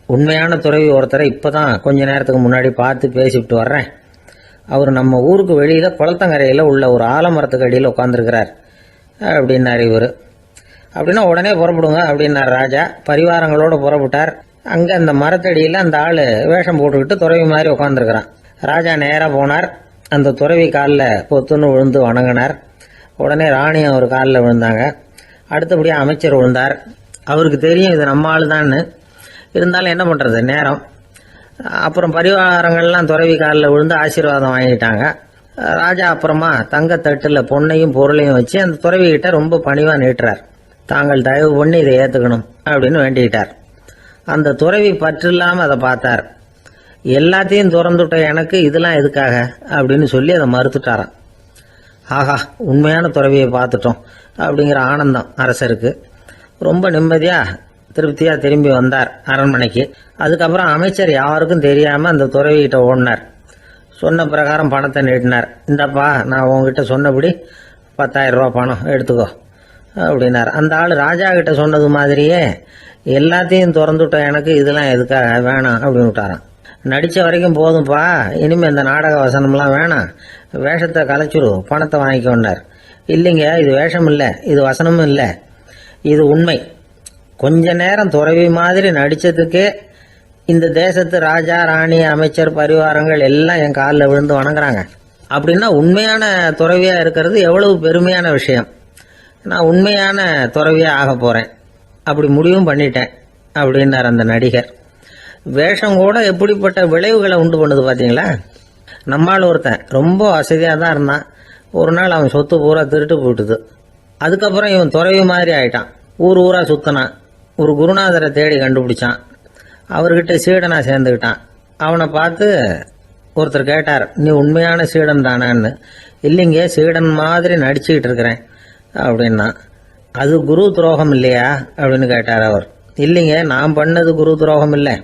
உண்மையான துறவி ஒருத்தரை இப்போ தான் கொஞ்ச நேரத்துக்கு முன்னாடி பார்த்து பேசிவிட்டு வர்றேன். அவர் நம்ம ஊருக்கு வெளியில் குளத்தங்கரையில் உள்ள ஒரு ஆலமரத்துக்கு அடியில் உட்காந்துருக்கிறார் அப்படின்னார் இவர். அப்படின்னா உடனே புறப்படுங்க அப்படின்னார் ராஜா. பரிவாரங்களோடு புறப்பட்டார். அங்கே அந்த மரத்தடியில் அந்த ஆள் வேஷம் போட்டுக்கிட்டு துறவி மாதிரி உட்காந்துருக்கிறான். ராஜா நேராக போனார். அந்த துறவி காலில் பொத்துன்னு விழுந்து வணங்கினார். உடனே ராணியும் அவர் காலில் விழுந்தாங்க. அடுத்தபடியாக அமைச்சர் விழுந்தார். அவருக்கு தெரியும் இது நம்ம ஆள் தான்னு. இருந்தாலும் என்ன பண்ணுறது, நேரம். அப்புறம் பரிவாரங்கள்லாம் துறவி காலில் விழுந்து ஆசீர்வாதம் வாங்கிட்டாங்க. ராஜா அப்புறமா தங்கத்தட்டில் பொண்ணையும் பொருளையும் வச்சு அந்த துறவிகிட்ட ரொம்ப பணிவாக நீட்டுறார். தாங்கள் தயவு பண்ணி இதை ஏற்றுக்கணும் அப்படின்னு வேண்டிக்கிட்டார். அந்த துறவி பற்று இல்லாமல் அதை பார்த்தார். எல்லாத்தையும் திறந்துட்ட எனக்கு இதெல்லாம் எதுக்காக அப்படின்னு சொல்லி அதை மறுத்துட்டாராம். ஆஹா, உண்மையான துறவியை பார்த்துட்டோம் அப்படிங்கிற ஆனந்தம் அரசருக்கு. ரொம்ப நிம்மதியாக திருப்தியாக திரும்பி வந்தார் அரண்மனைக்கு. அதுக்கப்புறம் அமைச்சர் யாருக்கும் தெரியாமல் அந்த துறவிகிட்ட ஓடினார். சொன்ன பிரகாரம் பணத்தை நீட்டினார். இந்தப்பா, நான் உங்ககிட்ட சொன்னபடி 10,000 ரூபா பணம் எடுத்துக்கோ அப்படின்னார். அந்த ஆள் ராஜா கிட்ட சொன்னது மாதிரியே எல்லாத்தையும் திறந்துட்டோம், எனக்கு இதெல்லாம் எதுக்காக வேணாம் அப்படின்னு விட்டாராம். நடித்த வரைக்கும் போதும்பா, இனிமேல் இந்த நாடக வசனம்லாம் வேணாம், வேஷத்தை கலைச்சிரு, பணத்தை வாங்கிக்கொண்டார். இல்லைங்க, இது வேஷம் இல்லை, இது வசனமும் இல்லை, இது உண்மை. கொஞ்ச நேரம் துறவி மாதிரி நடித்ததுக்கே இந்த தேசத்து ராஜா ராணி அமைச்சர் பரிவாரங்கள் எல்லாம் என் காலில் விழுந்து வணங்குறாங்க. அப்படின்னா உண்மையான துறவியாக இருக்கிறது எவ்வளவு பெருமையான விஷயம். நான் உண்மையான துறவியாக ஆக போகிறேன், அப்படி முடிவும் பண்ணிட்டேன் அப்படின்னார் அந்த நடிகர். வேஷம் கூட எப்படிப்பட்ட விளைவுகளை உண்டு பண்ணுது பார்த்தீங்களா. நம்மால் ஒருத்தன் ரொம்ப வசதியாக தான் இருந்தான், ஒரு நாள் அவன் சொத்து பூரா திருட்டு போட்டுது. அதுக்கப்புறம் இவன் துறவி மாதிரி ஆயிட்டான், ஊர் ஊராக சுற்றினான், ஒரு குருநாதரை தேடி கண்டுபிடிச்சான், அவர்கிட்ட சீடனாக சேர்ந்துக்கிட்டான். அவனை பார்த்து ஒருத்தர் கேட்டார், நீ உண்மையான சீடன் தானான்னு. இல்லைங்க, சீடன் மாதிரி நடிச்சுக்கிட்டு இருக்கிறேன் அப்படின்னா. அது குரு துரோகம் இல்லையா அப்படின்னு கேட்டார் அவர். இல்லைங்க, நான் பண்ணது குரு துரோகம் இல்லை,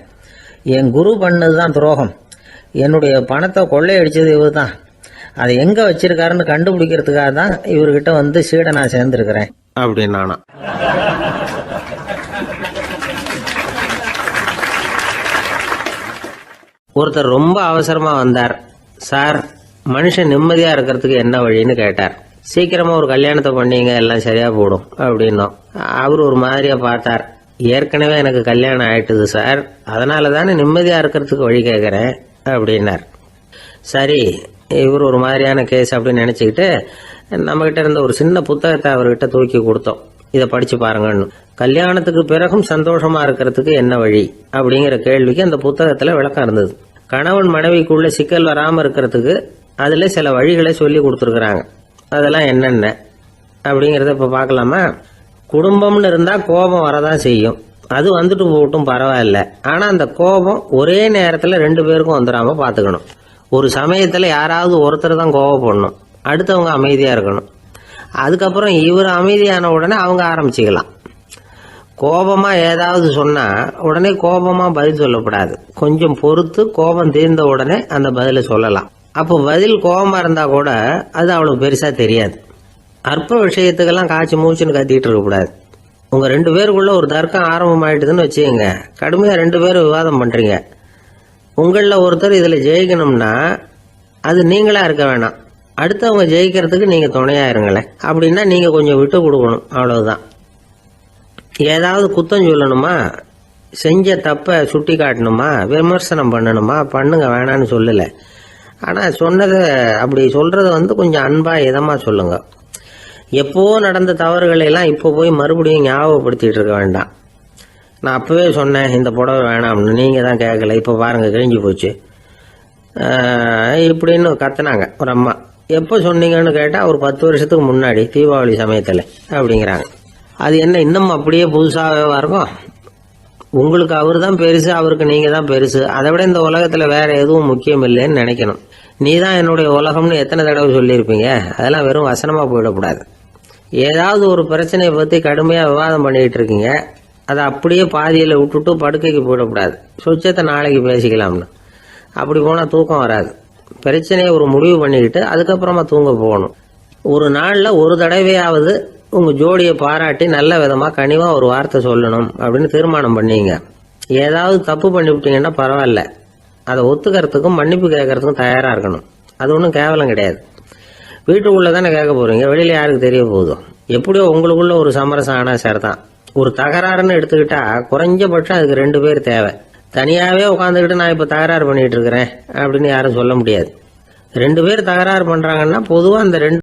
என் குரு பண்ணது தான் துரோகம். என்னுடைய பணத்தை கொள்ளையடிச்சது இவர் தான், அதை எங்கே வச்சிருக்காருன்னு கண்டுபிடிக்கிறதுக்காக தான் இவர்கிட்ட வந்து சீடனாக சேர்ந்துருக்கிறேன் அப்படின்னானா. ஒருத்தர் ரொம்ப அவசரமாக வந்தார். சார், மனுஷன் நிம்மதியாக இருக்கிறதுக்கு என்ன வழின்னு கேட்டார். சீக்கிரமாக ஒரு கல்யாணத்தை பண்ணீங்க, எல்லாம் சரியாக போடும் அப்படின்னோம். அவர் ஒரு மாதிரியாக பார்த்தார். ஏற்கனவே எனக்கு கல்யாணம் ஆயிட்டுது சார், அதனால தானே நிம்மதியாக இருக்கிறதுக்கு வழி கேட்குறேன் அப்படின்னார். சரி, இவர் ஒரு மாதிரியான கேஸ் அப்படின்னு நினச்சிக்கிட்டு நம்மகிட்ட இருந்த ஒரு சின்ன புத்தகத்தை அவர்கிட்ட தூக்கி கொடுத்தோம். இதை படித்து பாருங்கன்னு. கல்யாணத்துக்கு பிறகும் சந்தோஷமா இருக்கிறதுக்கு என்ன வழி அப்படிங்கிற கேள்விக்கு அந்த புத்தகத்தில் விளக்கம் இருந்தது. கணவன் மனைவிக்குள்ள சிக்கல் வராமல் இருக்கிறதுக்கு அதில் சில வழிகளை சொல்லி கொடுத்துருக்குறாங்க. அதெல்லாம் என்னென்ன அப்படிங்கிறத இப்போ பார்க்கலாமா. குடும்பம்னு இருந்தால் கோபம் வரதான் செய்யும், அது வந்துட்டு போகட்டும் பரவாயில்ல. ஆனால் அந்த கோபம் ஒரே நேரத்தில் 2 பேருக்கும் வந்துடாமல் பார்த்துக்கணும். ஒரு சமயத்தில் யாராவது ஒருத்தர் தான் கோபப்படணும், அடுத்தவங்க அமைதியாக இருக்கணும். அதுக்கப்புறம் இவர் அமைதியான உடனே அவங்க ஆரம்பிச்சுக்கலாம். கோபமாக ஏதாவது சொன்னால் உடனே கோபமாக பதில் சொல்லக்கூடாது, கொஞ்சம் பொறுத்து கோபம் தீர்ந்த உடனே அந்த பதிலை சொல்லலாம். அப்போ பதில் கோபமாக இருந்தால் கூட அது அவ்வளோ பெருசாக தெரியாது. அற்ப விஷயத்துக்கெல்லாம் காய்ச்சி மூச்சுன்னு கத்திட்டு இருக்கக்கூடாது. உங்கள் 2 பேருக்குள்ள ஒரு தர்க்கம் ஆரம்பமாயிட்டுதுன்னு வச்சுக்கோங்க, கடுமையாக 2 பேரும் விவாதம் பண்ணுறீங்க. உங்களில் ஒருத்தர் இதில் ஜெயிக்கணும்னா அது நீங்களாக இருக்க வேணாம், அடுத்தவங்க ஜெயிக்கிறதுக்கு நீங்கள் துணையாக இருங்களேன். அப்படின்னா நீங்கள் கொஞ்சம் விட்டு கொடுக்கணும், அவ்வளவுதான். ஏதாவது குத்தம் சொல்லணுமா, செஞ்ச தப்பை சுட்டி காட்டணுமா, விமர்சனம் பண்ணணுமா, பண்ணுங்க, வேணான்னு சொல்லலை. ஆனால் சொன்னதை அப்படி சொல்கிறத கொஞ்சம் அன்பாக இதமாக சொல்லுங்க. எப்போ நடந்த தவறுகளை எல்லாம் இப்போ போய் மறுபடியும் ஞாபகப்படுத்திட்டு இருக்க வேண்டாம். நான் அப்போவே சொன்னேன் இந்த புடவை வேணாம்னு, நீங்கள் தான் கேட்கல, இப்போ பாருங்கள் கிழிஞ்சு போச்சு இப்படின்னு கத்துனாங்க ஒரு அம்மா. எப்போ சொன்னீங்கன்னு கேட்டால் ஒரு 10 வருஷத்துக்கு முன்னாடி தீபாவளி சமயத்தில் அப்படிங்கிறாங்க. அது என்ன இன்னும் அப்படியே புதுசாகவே இருக்கும்? உங்களுக்கு அவர் தான் பெருசு, அவருக்கு நீங்கள் தான் பெருசு, அதை விட இந்த உலகத்தில் வேற எதுவும் முக்கியம் இல்லைன்னு நினைக்கணும். நீ தான் என்னுடைய உலகம்னு எத்தனை தடவை சொல்லியிருப்பீங்க? அதெல்லாம் வெறும் வசனமாக போயிடக்கூடாது. ஏதாவது ஒரு பிரச்சனையை பற்றி கடுமையாக விவாதம் பண்ணிக்கிட்டு இருக்கீங்க, அதை அப்படியே பாதியில் விட்டுட்டு படுக்கைக்கு போயிடக்கூடாது. சொச்சத்தை நாளைக்கு பேசிக்கலாம்னு. அப்படி போனால் தூக்கம் வராது. பிரச்சனையை ஒரு முடிவு பண்ணிக்கிட்டு அதுக்கப்புறமா தூங்க போகணும். ஒரு நாளில் ஒரு தடவையாவது உங்கள் ஜோடியை பாராட்டி நல்ல விதமாக கனிவாக ஒரு வார்த்தை சொல்லணும் அப்படின்னு தீர்மானம் பண்ணீங்க. ஏதாவது தப்பு பண்ணிவிட்டீங்கன்னா பரவாயில்ல, அதை ஒத்துக்கிறதுக்கும் மன்னிப்பு கேட்கறதுக்கும் தயாராக இருக்கணும். அது ஒன்றும் கேவலம் கிடையாது. வீட்டுக்குள்ளே தானே கேட்க போகிறீங்க, வெளியில் யாருக்கு தெரிய போதும்? எப்படியோ உங்களுக்குள்ள ஒரு சமரசம் ஆனால் சரிதான். ஒரு தகராறுன்னு எடுத்துக்கிட்டா குறைஞ்சபட்சம் அதுக்கு 2 பேர் தேவை. தனியாகவே உட்காந்துக்கிட்டு நான் இப்போ தகராறு பண்ணிகிட்டு இருக்கிறேன் அப்படின்னு யாரும் சொல்ல முடியாது. 2 பேர் தகராறு பண்ணுறாங்கன்னா பொதுவாக அந்த 2